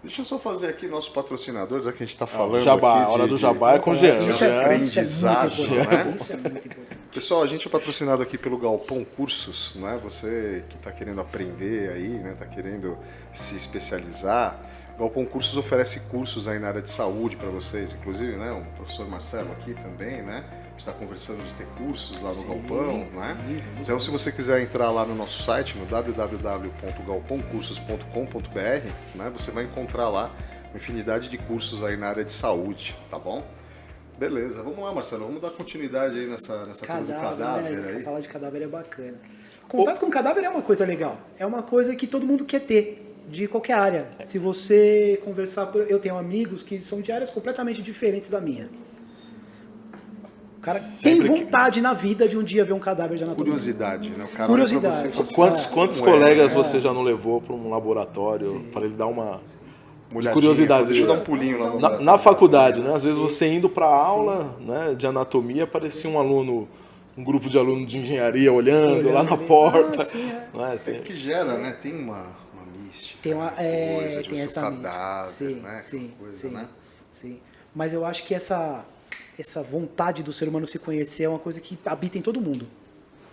Deixa eu só fazer aqui nosso patrocinador, já que a gente está falando Jabá, aqui a hora do jabá é com o Jean. Isso é aprendizagem, muito importante. né? Isso é muito importante. Pessoal, a gente é patrocinado aqui pelo Galpão Cursos, né? Você que está querendo aprender aí, né? Está querendo se especializar. O Galpão Cursos oferece cursos aí na área de saúde para vocês, inclusive, né? O professor Marcelo aqui também, né? A gente está conversando de ter cursos lá no Galpão, né? Então, se você quiser entrar lá no nosso site, no www.galpãocursos.com.br, né? Você vai encontrar lá uma infinidade de cursos aí na área de saúde, tá bom? Beleza, vamos lá, Marcelo, vamos dar continuidade aí nessa coisa do cadáver né? aí. Falar de cadáver é bacana. Contato com cadáver é uma coisa legal. É uma coisa que todo mundo quer ter, de qualquer área. Se você conversar... Eu tenho amigos que são de áreas completamente diferentes da minha. O cara Sempre tem vontade na vida de um dia ver um cadáver de anatomia. Curiosidade, né? O cara Curiosidade. olha pra você e fala assim, Quantos como é, colegas né? você já não levou para um laboratório para ele dar uma Olhadinha, curiosidade? Deixa eu dar um pulinho lá no Na faculdade, né? Às vezes você indo para aula, né, de anatomia, aparecia um aluno um grupo de alunos de engenharia olhando lá na ali. porta. Ah, sim, é. Não é? É que gera, né? Tem uma mística, Tem uma, coisa de tem você essa cadáver, sim, né? sim, Aquela coisa, sim, né? sim. Mas eu acho que essa vontade do ser humano se conhecer é uma coisa que habita em todo mundo.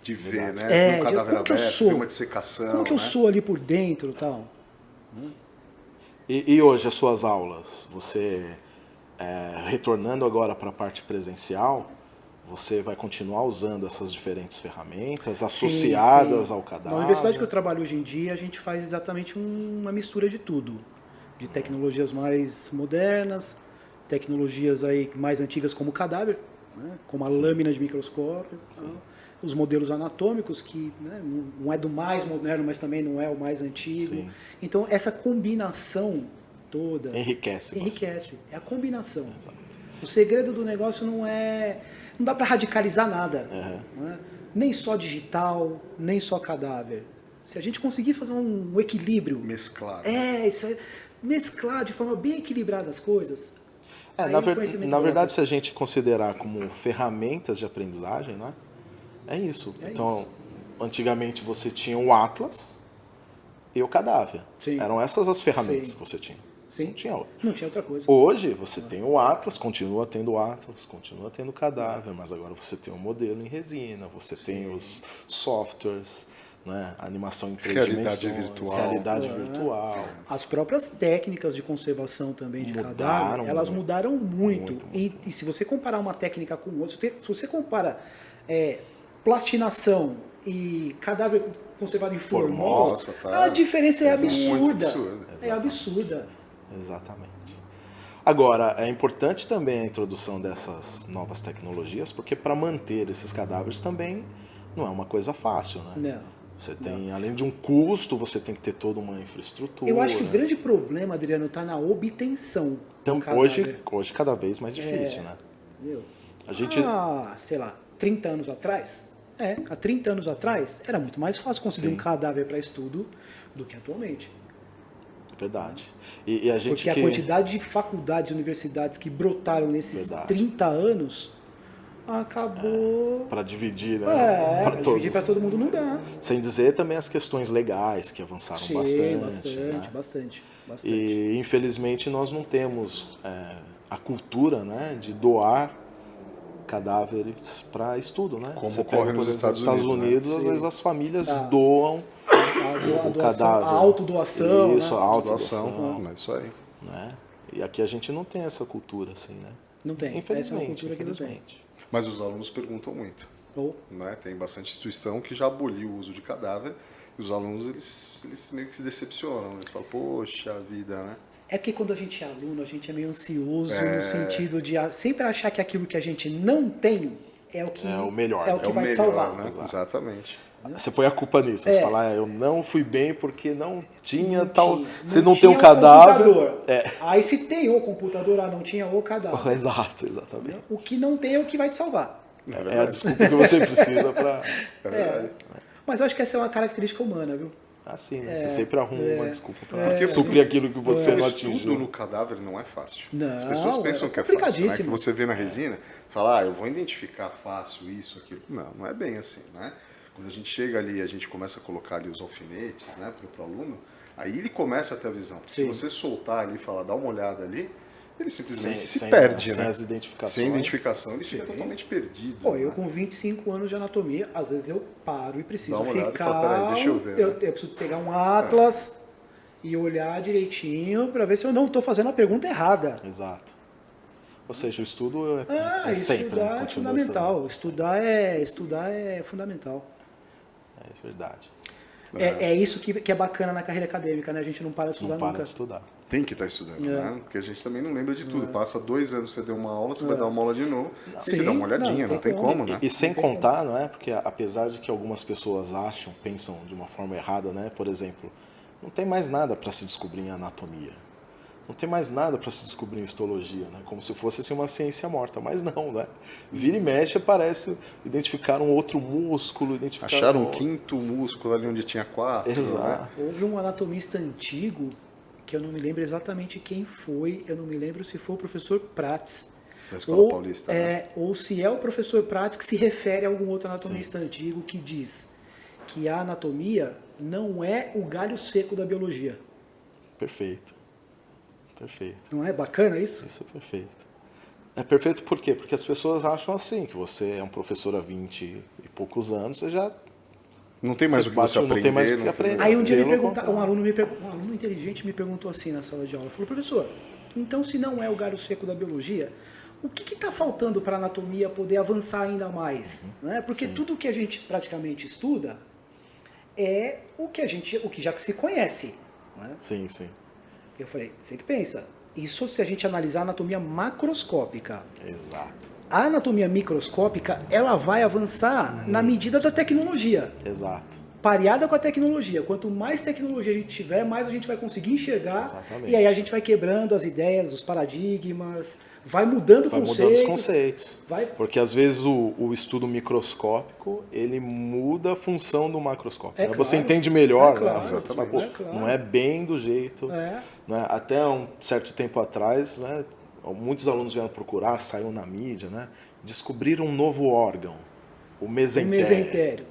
De ver, né? É, Ver um cadáver como que eu aberto, sou? ver uma dissecação, Como que eu né? sou ali por dentro e tal? E hoje as suas aulas, você retornando agora para a parte presencial, você vai continuar usando essas diferentes ferramentas associadas Sim. ao cadáver? Na universidade que eu trabalho hoje em dia, a gente faz exatamente uma mistura de tudo. De tecnologias mais modernas, tecnologias aí mais antigas como o cadáver, né? Como a lâmina de microscópio, tá? Os modelos anatômicos, que, né, não é do mais moderno, mas também não é o mais antigo. Sim. Então, essa combinação toda Enriquece bastante. enriquece. É a combinação. O segredo do negócio não é... Não dá para radicalizar nada. Né? Nem só digital, nem só cadáver. Se a gente conseguir fazer um equilíbrio... Mesclar. Né? Isso é mesclar de forma bem equilibrada as coisas. Aí Na, o conhecimento na verdade, volta. se a gente considerar como ferramentas de aprendizagem, né? É isso. Então, antigamente você tinha o Atlas e o cadáver. Sim. Eram essas as ferramentas Sim. que você tinha. Sim. Não tinha outra. Não tinha outra coisa. Hoje você tem o Atlas, continua tendo o Atlas, continua tendo o cadáver, mas agora você tem o modelo em resina, você tem os softwares, né? Animação em três Realidade dimensões, virtual. realidade virtual. As próprias técnicas de conservação também de Mudaram cadáver, elas muito. mudaram muito. Muito, E se você comparar uma técnica com outra, se você compara plastinação e cadáver conservado em formol, Nossa, tá. a diferença é Muito absurda. absurda. É absurda. Exatamente. Agora, é importante também a introdução dessas novas tecnologias, porque para manter esses cadáveres também não é uma coisa fácil, né? Não. Você tem, além de um custo, você tem que ter toda uma infraestrutura. Eu acho que o grande problema, Adriano, está na obtenção. Então, do cadáver. hoje cada vez mais difícil, né? Entendeu? A gente- Sei lá, 30 anos atrás, há 30 anos atrás, era muito mais fácil conseguir um cadáver para estudo do que atualmente. Verdade. E a gente Porque a quantidade de faculdades e universidades que brotaram nesses Verdade. 30 anos acabou... para dividir, né? para Pra dividir para todos. todo mundo não dá. Sem dizer também as questões legais que avançaram Sim, bastante. né? bastante. E infelizmente nós não temos a cultura, né, de doar cadáveres para estudo, né? Como Você ocorre pega, por nos exemplo, Estados Unidos, né? às vezes as famílias Tá. doam A o doação, cadáver. a autodoação, Isso, né? a autodoação. Doação, é isso aí. Né? E aqui a gente não tem essa cultura assim, né? Não tem. Essa é uma Infelizmente, cultura que não tem. infelizmente. Mas os alunos perguntam muito. Ou, Né? Tem bastante instituição que já aboliu o uso de cadáver e os alunos eles meio que se decepcionam. Eles falam, poxa vida, né? é porque quando a gente é aluno, a gente é meio ansioso no sentido de sempre achar que aquilo que a gente não tem é o que, É o melhor, é o né? que É o vai melhor, te salvar. né? Exatamente. Você põe a culpa nisso. Você fala, eu não fui bem porque não tinha Não tal. tinha- Você não tem tinha um o cadáver. computador. É. Aí se tem o computador, não tinha o cadáver. Exato, exatamente. O que não tem é o que vai te salvar. É a desculpa que você precisa para. Mas eu acho que essa é uma característica humana, viu? Assim, né? Você sempre arruma uma desculpa para Porque suprir aquilo que você O não estudo atingiu. no cadáver não é fácil. Não, As pessoas pensam é que é fácil, né? Que complicadíssimo. você vê na resina, fala, eu vou identificar fácil isso, aquilo. Não é bem assim, né? Quando a gente chega ali, a gente começa a colocar ali os alfinetes, né, para o aluno, aí ele começa a ter a visão. Se Sim. você soltar ali e falar, dá uma olhada ali, ele simplesmente se Sem- perde, sem né? as identificações. Sem identificação, ele fica totalmente perdido. Pô, né? eu com 25 anos de anatomia, às vezes eu paro e preciso Dá uma olhada e ficar... fala, peraí, deixa eu ver, né? Eu preciso pegar um atlas e olhar direitinho para ver se eu não estou fazendo a pergunta errada. Exato. Ou seja, o estudo é sempre, estudar né? é Continua fundamental. Estudar é fundamental. É verdade. É isso que é bacana na carreira acadêmica, né? A gente não para de estudar Não para nunca. de estudar. Tem que estar estudando, né? Porque a gente também não lembra de tudo. Passa 2 anos você deu uma aula, você vai dar uma aula de novo, tem Sim, que dar uma olhadinha, não não tem tem como, como. né? E sem contar, não é? Porque apesar de que algumas pessoas pensam de uma forma errada, né? Por exemplo, não tem mais nada para se descobrir em anatomia. Não tem mais nada para se descobrir em histologia, né? Como se fosse assim, uma ciência morta. Mas não, né? Vira e mexe, parece identificar um outro músculo, identificar Acharam um outro. quinto músculo ali onde tinha 4. Exato. Né? Houve um anatomista antigo, que eu não me lembro exatamente quem foi, eu não me lembro se foi o professor Prats, Da Escola Paulista, ou se é o professor Prates que se refere a algum outro anatomista antigo que diz que a anatomia não é o galho seco da biologia. Perfeito. Perfeito. Não é bacana isso? Isso é perfeito. É perfeito por quê? Porque as pessoas acham assim, que você é um professor há 20 e poucos anos, você já... Não tem mais o que você aprender. Não tem mais o que você aprender. Aí um dia Pelo contrário. um aluno inteligente me perguntou assim na sala de aula, falou, professor, então se não é o galho seco da biologia, o que está faltando para a anatomia poder avançar ainda mais? Né? Porque tudo que a gente praticamente estuda é o que já se conhece. Né? Sim, sim. Eu falei, você que pensa, isso se a gente analisar a anatomia macroscópica. Exato. A anatomia microscópica, ela vai avançar na medida da tecnologia. Exato. Pareada com a tecnologia. Quanto mais tecnologia a gente tiver, mais a gente vai conseguir enxergar. Exatamente. E aí a gente vai quebrando as ideias, os paradigmas, vai mudando o conceito. Vai mudando os conceitos. Vai... Porque às vezes o estudo microscópico, ele muda a função do macroscópico. É Né? claro. Você entende melhor, É claro, né? Você fala, pô, é claro. não é bem do jeito. É. Né? Até um certo tempo atrás, né, muitos alunos vieram procurar, saiu na mídia, né? Descobriram um novo órgão, o mesentério.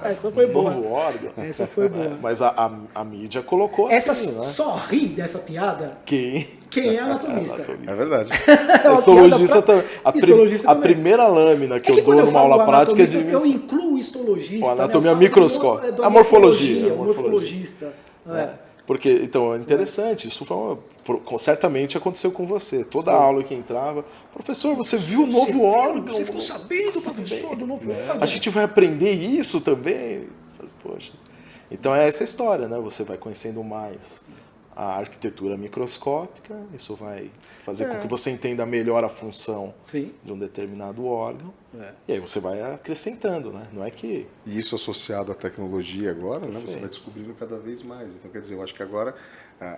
Essa foi boa. Novo órgão. Essa foi boa. Mas a mídia colocou Essa assim, né? só ri dessa piada Quem quem é anatomista. É verdade. A histologista também. Histologista A também. primeira lâmina que É que eu quando dou numa falo aula prática é de anatomista, eu incluo o histologista. Ou anatomia né? Eu falo microscópica. do A morfologia. O morfologista. Porque, então, é interessante, isso foi certamente aconteceu com você. Toda aula que entrava, professor, você viu o novo órgão? Você ficou sabendo, professor, do novo órgão? A gente vai aprender isso também? Eu falei, poxa. Então é essa história, né? Você vai conhecendo mais a arquitetura microscópica, isso vai fazer com que você entenda melhor a função Sim. de um determinado órgão. E aí você vai acrescentando, né? Não é que... E isso associado à tecnologia agora, né, você vai descobrindo cada vez mais. Então, quer dizer, eu acho que agora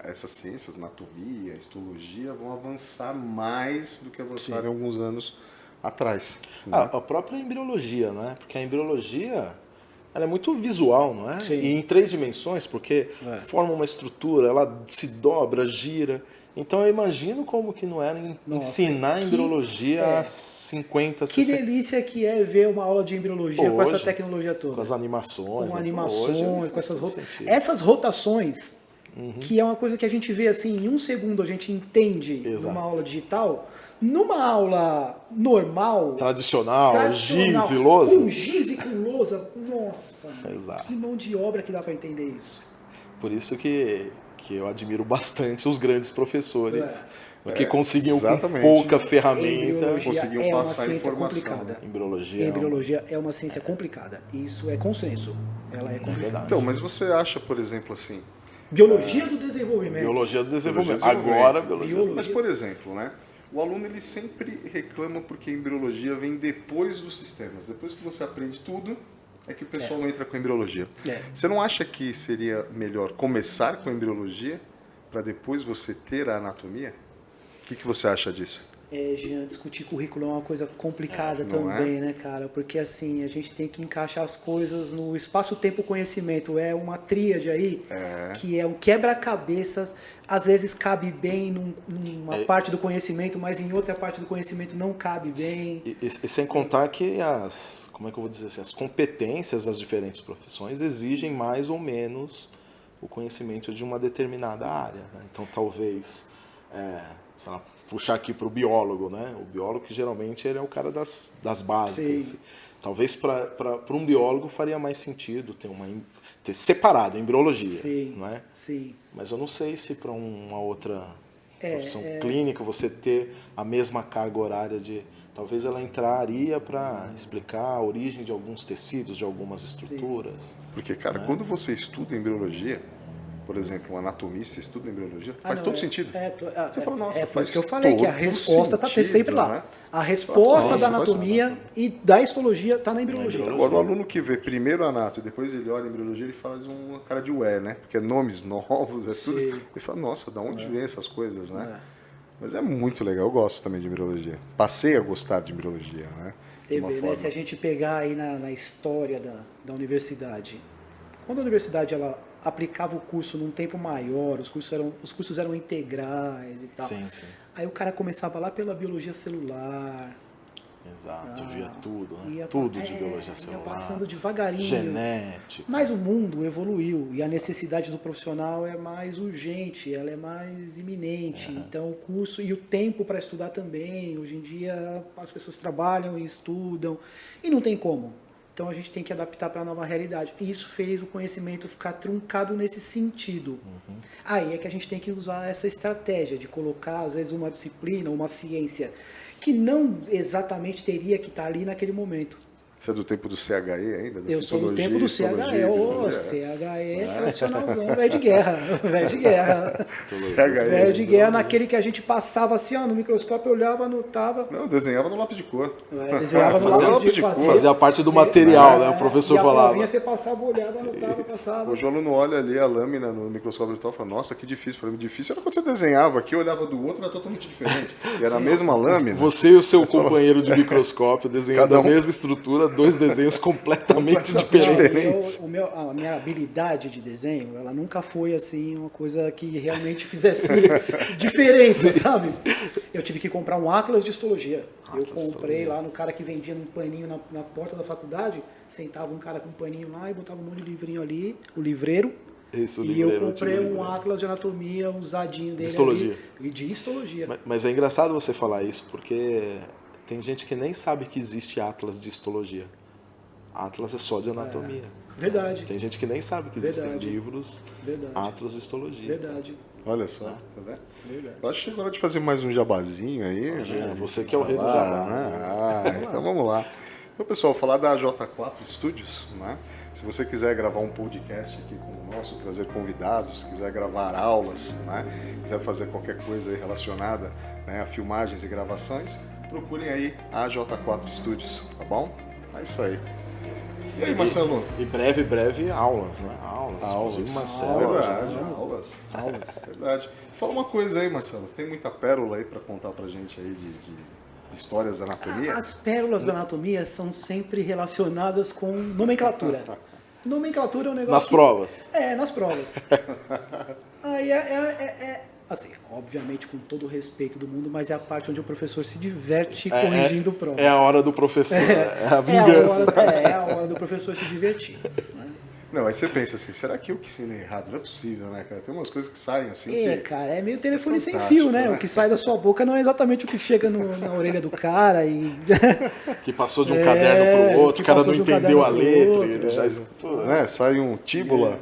essas ciências, anatomia, histologia, vão avançar mais do que avançaram em alguns anos atrás. Né? A própria embriologia, né? Porque a embriologia ela é muito visual, não é? Sim. E em 3 dimensões, porque forma uma estrutura, ela se dobra, gira. Então eu imagino como que não era ensinar embriologia há 50, 60... Que delícia que é ver uma aula de embriologia com essa tecnologia toda. Com as animações. Com né? animações, Hoje, com essas rotações, que é uma coisa que a gente vê assim, em um segundo a gente entende numa aula digital. Numa aula normal, tradicional, giz e lousa. Com giz e com lousa, nossa, Exato. que mão de obra que dá para entender isso. Por isso que eu admiro bastante os grandes professores que conseguiam com pouca ferramenta conseguiam passar informação. Complicada. Embriologia é uma ciência complicada. Isso é consenso. Ela é complicada. Então, mas você acha, por exemplo, assim... Biologia do desenvolvimento. Biologia do desenvolvimento. Agora, biologia. Mas, por exemplo, né? O aluno ele sempre reclama porque a embriologia vem depois dos sistemas. Depois que você aprende tudo, é que o pessoal não entra com a embriologia. Você não acha que seria melhor começar com a embriologia para depois você ter a anatomia? O que você acha disso? Jean, discutir currículo é uma coisa complicada também, né, cara? Porque, assim, a gente tem que encaixar as coisas no espaço-tempo-conhecimento. É uma tríade aí, que é um quebra-cabeças. Às vezes cabe bem numa parte do conhecimento, mas em outra parte do conhecimento não cabe bem. E sem contar que como é que eu vou dizer assim, as competências das diferentes profissões exigem mais ou menos o conhecimento de uma determinada área. Né? Então, talvez, sei lá, puxar aqui para o biólogo, né? O biólogo que geralmente ele é o cara das básicas. Sim. Talvez para um biólogo faria mais sentido ter separado a embriologia, Sim. não é? Sim. Mas eu não sei se para uma outra profissão clínica você ter a mesma carga horária talvez ela entraria para explicar a origem de alguns tecidos, de algumas estruturas. Porque, cara, quando você estuda embriologia, por exemplo, um anatomista estuda embriologia, faz todo sentido. Você fala, nossa, faz que eu falei que a resposta está sempre lá. Né? A resposta da anatomia e da histologia está na embriologia. Agora, o aluno que vê primeiro a anato e depois ele olha a embriologia, ele faz uma cara de ué, né? Porque é nomes novos, tudo. Ele fala, nossa, da onde vem essas coisas, né? Mas é muito legal, eu gosto também de embriologia. Passei a gostar de embriologia, né? Você vê, né? Se a gente pegar aí na história da universidade, quando a universidade ela aplicava o curso num tempo maior, os cursos eram integrais e tal. Sim, sim. Aí o cara começava lá pela biologia celular. Exato, via tudo, né? Ia, Tudo de biologia celular. Ia passando devagarinho. Genética. Mas o mundo evoluiu e a necessidade do profissional é mais urgente, ela é mais iminente. Então o curso e o tempo para estudar também. Hoje em dia as pessoas trabalham e estudam e não tem como. Então a gente tem que adaptar para a nova realidade. E isso fez o conhecimento ficar truncado nesse sentido. Aí é que a gente tem que usar essa estratégia de colocar, às vezes, uma disciplina, uma ciência que não exatamente teria que estar ali naquele momento. Você é do tempo do CHE ainda? Da Eu sou do citologia, tempo do CHE. histologia, Ô, histologia? CHE tradicionalzão, velho de guerra. Velho de guerra. CHE. Velho de guerra, naquele que a gente passava assim, ó, no microscópio, olhava, anotava. Não, eu desenhava no lápis de cor. Desenhava no Fazia lápis de cor. Fazia parte do material, né? O professor e a falava. provinha você passava, olhava, anotava, passava. Hoje o aluno olha ali a lâmina no microscópio e tal e fala, nossa, que difícil. Para mim, difícil era quando você desenhava aqui, eu olhava do outro, era totalmente diferente. E era a mesma lâmina. Você e o seu companheiro de microscópio desenhando Cada a um- mesma estrutura, dois desenhos completamente diferentes. A minha habilidade de desenho, ela nunca foi assim uma coisa que realmente fizesse diferença, sabe? Eu tive que comprar um atlas de histologia. Eu comprei lá no cara que vendia num paninho na porta da faculdade, sentava um cara com um paninho lá e botava um monte de livrinho ali, o livreiro. Isso, o E eu livreiro, comprei livreiro. um atlas de anatomia usadinho dele histologia. ali, e de histologia. Mas é engraçado você falar isso, porque tem gente que nem sabe que existe atlas de histologia. Atlas é só de anatomia. Verdade. Tem gente que nem sabe que existem Verdade. livros Verdade. atlas de histologia. Verdade. Olha só, tá vendo? Verdade. Eu acho que agora de fazer mais um jabazinho aí. É, você que é o rei do jabá. Então vamos lá. Então, pessoal, falar da J4 Studios, né? Se você quiser gravar um podcast aqui como o nosso, trazer convidados, quiser gravar aulas, né? Quiser fazer qualquer coisa aí relacionada, né, a filmagens e gravações, procurem aí a J4 Studios, tá bom? É isso aí. E aí, Marcelo? E breve aulas, né? Aulas. Inclusive, Marcelo. Verdade, aulas. Verdade. Fala uma coisa aí, Marcelo. Tem muita pérola aí pra contar pra gente aí de histórias da anatomia? As pérolas da anatomia são sempre relacionadas com nomenclatura. Nomenclatura é um negócio. Nas provas. Nas provas. Aí assim, obviamente com todo o respeito do mundo, mas é a parte onde o professor se diverte corrigindo prova. É a hora do professor. É a vingança. É a hora do professor se divertir. Né? Não, aí você pensa assim, será que eu que ensinei errado? Não é possível, né, cara? Tem umas coisas que saem assim Cara, é meio telefone sem fantástico, fio, né? né? O que sai da sua boca não é exatamente o que chega na orelha do cara e... Que passou de um caderno pro outro, que o cara não passou de um entendeu a caderno pro letra, outro, ele já... Pô, né? Sai um tíbula.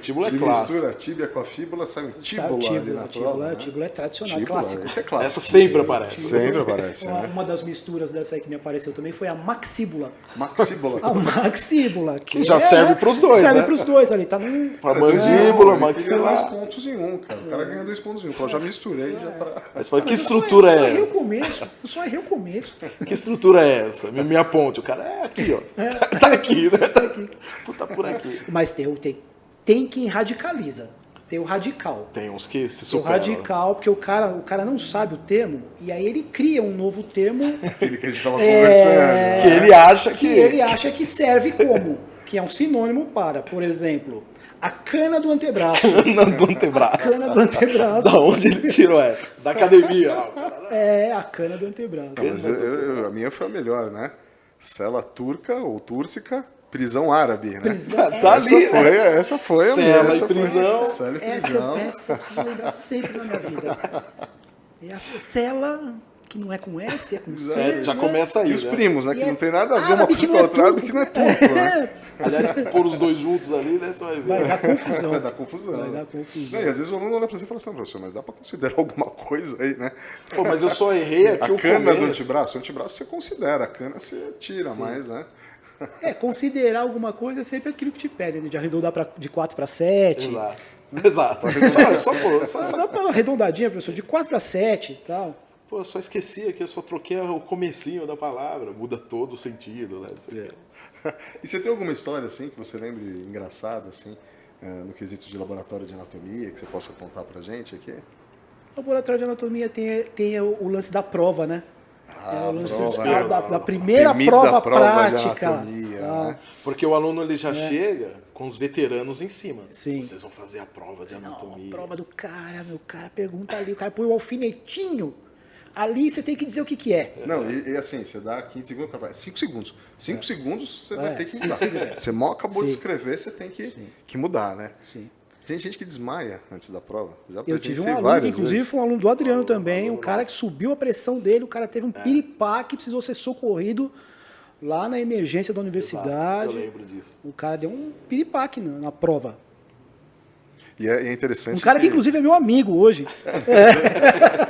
Tíbula é Se clássico. mistura a tíbia com a fíbula, sai um tíbula ali na prova, né? Tíbula é tradicional, Tíbula, clássico. isso é clássico. Essa sempre aparece. Sempre aparece, né? Uma das misturas dessa aí que me apareceu também foi a maxíbula. Maxíbula. A maxíbula. Que já serve pros dois, serve né? pros dois ali, tá num... Pra Dois mandíbula, pontos, ele ganha 2 maxilar. pontos em um, cara. O cara ganha 2 pontos em um. Fala, já misturei, já pra... Mas fala, que estrutura Eu só é errei o essa? começo. Eu só errei o começo. Que estrutura é essa? Me aponte. O cara é aqui, ó. Tá aqui, né? Tá aqui. Puta, por aqui. Mas tem quem radicaliza. Tem o radical. Tem uns que se O superam. radical, porque o cara não sabe o termo, e aí ele cria um novo termo Aquele que a gente tava conversando. Que ele acha que que... ele acha que serve como, que é um sinônimo para, por exemplo, a cana do antebraço. do antebraço. Cana do antebraço. Da onde ele tirou essa? Da academia. Lá, o cara... É, a cana do antebraço. Mas a minha foi a melhor, né? Cela turca ou túrcica, prisão árabe, né? Tá ali, Essa foi a minha. Cela e Essa foi- prisão. Cela e Essa prisão. eu preciso lembrar sempre na minha vida. É a cela, que não é com S, é com C. Já né? começa aí, E os né? primos, né? Que E não tem nada a ver uma árabe coisa que com a não é outra, árabe turco. que não é turco, né? Aliás, pôr os dois juntos ali, né? Você vai ver. Vai dar confusão. Vai dar confusão. Vai né? dar confusão. Não, e às vezes o aluno olha pra você e fala assim, professor, mas dá pra considerar alguma coisa aí, né? Pô, mas eu só errei aqui A o cana do começo. antebraço, o antebraço você considera, a cana você tira, mas, né? Considerar alguma coisa é sempre aquilo que te pedem, né? De arredondar de 4 para 7. Exato. Só dá pra uma arredondadinha, professor, de 4 para 7 e tal. Pô, eu só esqueci que eu só troquei o comecinho da palavra. Muda todo o sentido, né? E você tem alguma história, assim, que você lembre engraçada, assim, no quesito de laboratório de anatomia, que você possa contar pra gente aqui? O laboratório de anatomia tem o lance da prova, né? É o lance prova, da primeira temida prova prova de prática. anatomia. tal. Porque o aluno ele já chega com os veteranos em cima. Sim. Vocês vão fazer a prova de Não, anatomia. a prova do cara, meu cara pergunta ali, o cara põe o alfinetinho. Ali você tem que dizer o que é. Não, e assim, você dá 15 segundos, cara, 5 segundos. 5 segundos você vai ter que 5 mudar. segundos. Você mal acabou de Sim. escrever, você tem que mudar, né? Sim. Tem gente que desmaia antes da prova. Já Eu tive um presenciei aluno, que, várias inclusive vezes. foi um aluno do Adriano também, um cara que subiu a pressão dele, o cara teve um piripaque, precisou ser socorrido lá na emergência da universidade. Eu lembro disso. O cara deu um piripaque na prova. E é interessante. Um cara que inclusive é meu amigo hoje.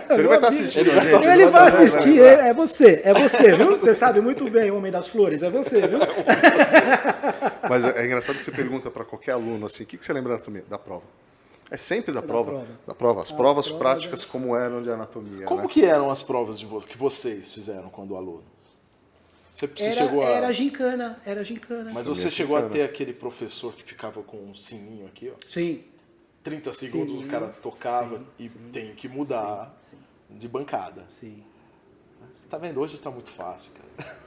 Ele vai estar assistindo a gente. Ele vai assistir, é você, viu? Você sabe muito bem, Homem das Flores, é você, viu? Mas é engraçado que você pergunta para qualquer aluno assim, o que você lembra da anatomia? Da prova. É sempre da prova. Da prova. As provas prova, práticas como eram de anatomia. Como né? que eram as provas que vocês fizeram quando aluno? Você chegou a... Era gincana. Mas você chegou a ter aquele professor que ficava com um sininho aqui, ó. Sim. 30 segundos o cara tocava e tem que mudar de bancada. Sim. Você tá vendo? Hoje tá muito fácil, cara.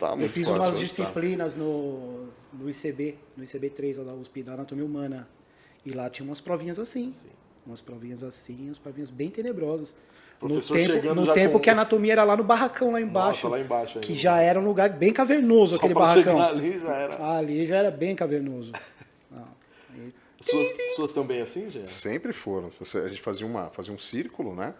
Tá Eu muito fiz fácil, umas tá? disciplinas no ICB, no ICB3 lá da USP, da Anatomia Humana. E lá tinha umas provinhas assim. Umas provinhas bem tenebrosas. Professor chegando no já tempo com- que a anatomia era lá no barracão, lá embaixo. Nossa, lá embaixo ainda. Que já era um lugar bem cavernoso, Só aquele pra barracão. chegar ali já era. Ali já era bem cavernoso. Suas também assim, gente? Sempre foram. A gente fazia um círculo, né?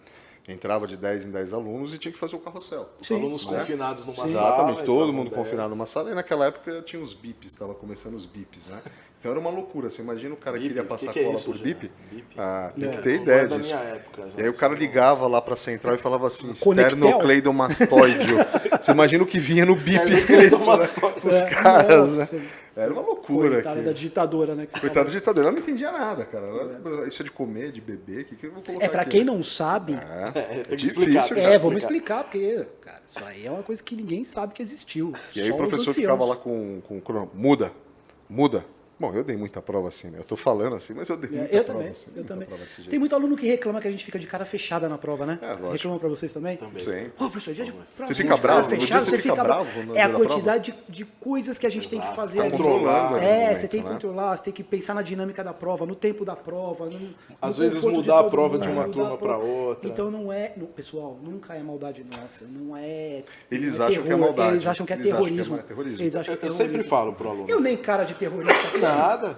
Entrava de 10 em 10 alunos e tinha que fazer o carrossel. Os alunos confinados numa sala. Exatamente, todo entravam mundo 10. confinado numa sala. E naquela época tinha os bips, estava começando os bips, né? Então era uma loucura. Você imagina o cara que Bip? queria passar Que é cola isso, por Jean? bip? Bip? Ah, tem que Não ter é ideia da disso. minha época, já. E aí o cara ligava lá pra central e falava assim, Conectel. esternocleidomastoide. Você imagina o que vinha no bip escrito, né? Os caras, Nossa. né? Era uma loucura. Coitada da ditadora, né? Coitado do ditador, ela não entendia nada, cara. Isso é de comer, de beber, o que eu vou colocar Pra aqui? quem não sabe, Tem que difícil, explicar. cara. vamos explicar, porque, cara, isso aí é uma coisa que ninguém sabe que existiu. E aí Só o os professor anciãos. ficava lá com o cronômetro. Muda. Bom, eu dei muita prova assim, né? Eu tô falando assim, mas eu dei muita Eu prova também, assim. eu muita também. prova desse jeito. Tem muito aluno que reclama que a gente fica de cara fechada na prova, né? lógico. Reclama pra vocês também? Sim. Pô, professor, dia de prova, Você de fica cara bravo? No dia fechada, você fica bravo no É a dia da quantidade de coisas que a gente tem que fazer Tá ali. controlando ali no momento, você tem que né? controlar, você tem que pensar na dinâmica da prova, no tempo da prova. Às no vezes conforto de mudar a todo prova de mundo, uma mudar turma a prova. pra outra. Então não é... Pessoal, nunca é maldade nossa. Não é... Eles não é acham que é terror, maldade. Eles acham que é Eles acham que é terrorismo. terrorismo. Eles acham que é Eu sempre terrorismo. falo pro aluno. Eu nem cara de terrorista tenho. Nada.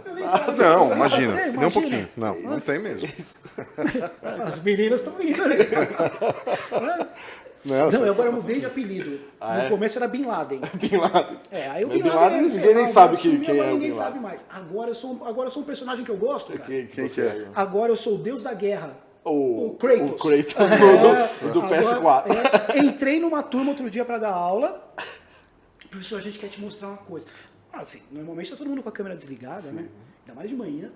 Não, imagina. Tem, Nem um pouquinho. Não tem mesmo. As meninas estão indo, né? Não, agora eu mudei de apelido. No começo era Bin Laden. Bin Laden. Aí o Mas Bin Laden, ninguém nem sabe quem é o ninguém Bin sabe Laden. mais. Agora eu sou um personagem que eu gosto, cara. Quem que é? Agora eu sou o Deus da Guerra. O Kratos. O Kratos do PS4. Entrei numa turma outro dia para dar aula. Professor, a gente quer te mostrar uma coisa. Assim, normalmente tá todo mundo com a câmera desligada, né? Ainda mais de manhã.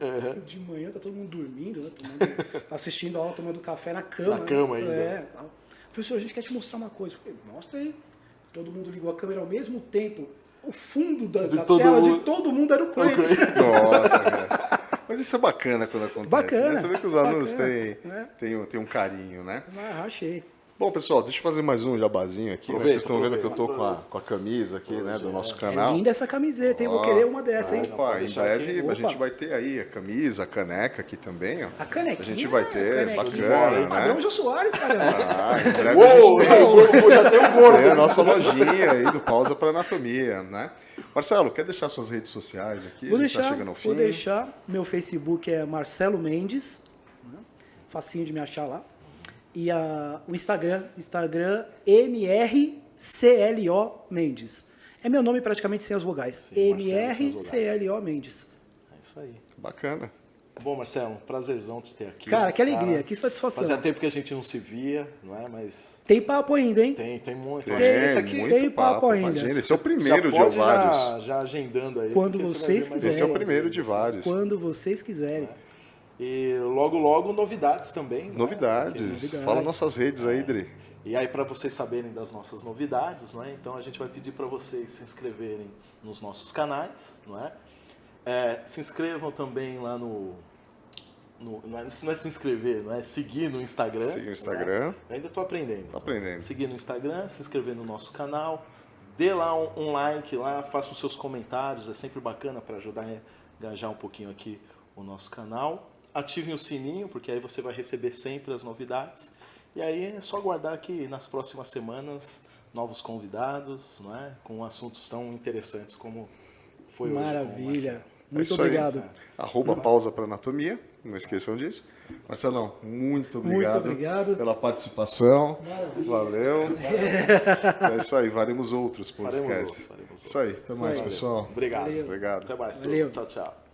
De manhã tá todo mundo dormindo, né? Assistindo a aula, tomando café na cama. Na cama né? ainda. Tal. Professor, a gente quer te mostrar uma coisa. Eu falei, mostra aí. Todo mundo ligou a câmera ao mesmo tempo. O fundo da todo tela mundo. de todo mundo era o Kratos. Nossa, cara. Mas isso é bacana quando acontece. Bacana, Né? Você vê que os alunos bacana, têm um carinho, né? Ah, achei. Bom, pessoal, deixa eu fazer mais um jabazinho aqui. Né? Vocês estão vendo que eu tô aproveita. com a camisa aqui, né, do nosso É canal. linda essa camiseta, hein? Vou querer uma dessa, hein? Opa, em breve aqui. a gente Opa. vai ter aí a camisa, a caneca aqui também, ó. A canequinha. A gente vai ter, canequinha. bacana, né? Padrão Jô Soares, caramba. Ah, em breve Uou, a gente tem. já tem um gordo. Tem a nossa lojinha aí do Pausa para Anatomia, né? Marcelo, quer deixar suas redes sociais aqui? Vou A gente tá deixar, chegando ao fim. vou deixar. Meu Facebook é Marcelo Mendes. Né? Facinho de me achar lá. E o Instagram MRCLO Mendes. É meu nome praticamente sem as vogais. Sim, Marcelo, sem as MRCLO Mendes. É isso aí. Bacana. Bom, Marcelo, prazerzão te ter aqui. Cara, que alegria, que satisfação. Fazia tempo que a gente não se via, não é? Mas Tem papo ainda, hein? tem muito. Tem, Esse aqui muito tem papo ainda. Imagina, esse é o primeiro de já pode vários. já agendando aí. Quando porque você vocês vai ver mais quiserem. Esse é o algumas primeiro vezes, de vários. Quando vocês quiserem. E logo novidades também. né? Novidades. Novidades. Fala nossas redes aí, Dri. E aí, para vocês saberem das nossas novidades, não é? Então a gente vai pedir para vocês se inscreverem nos nossos canais, não é? Se inscrevam também lá não é se inscrever, não é seguir no Instagram. Seguir no Instagram. Não é? Eu ainda estou aprendendo. Tá aprendendo. Seguir no Instagram, se inscrever no nosso canal, dê lá um like lá, faça os seus comentários, é sempre bacana para ajudar a engajar um pouquinho aqui o nosso canal. Ativem o sininho, porque aí você vai receber sempre as novidades. E aí é só aguardar que nas próximas semanas novos convidados, não é? Com assuntos tão interessantes como foi hoje. Maravilha. Muito isso aí. obrigado. @pausa para anatomia, não esqueçam disso. Marcelão, muito obrigado pela participação. Maravilha. Valeu. É isso aí, faremos outros podcasts. Faremos outros. Isso aí, até mais, aí. pessoal. Obrigado. Valeu. Obrigado. Até mais. Valeu. Tchau, tchau.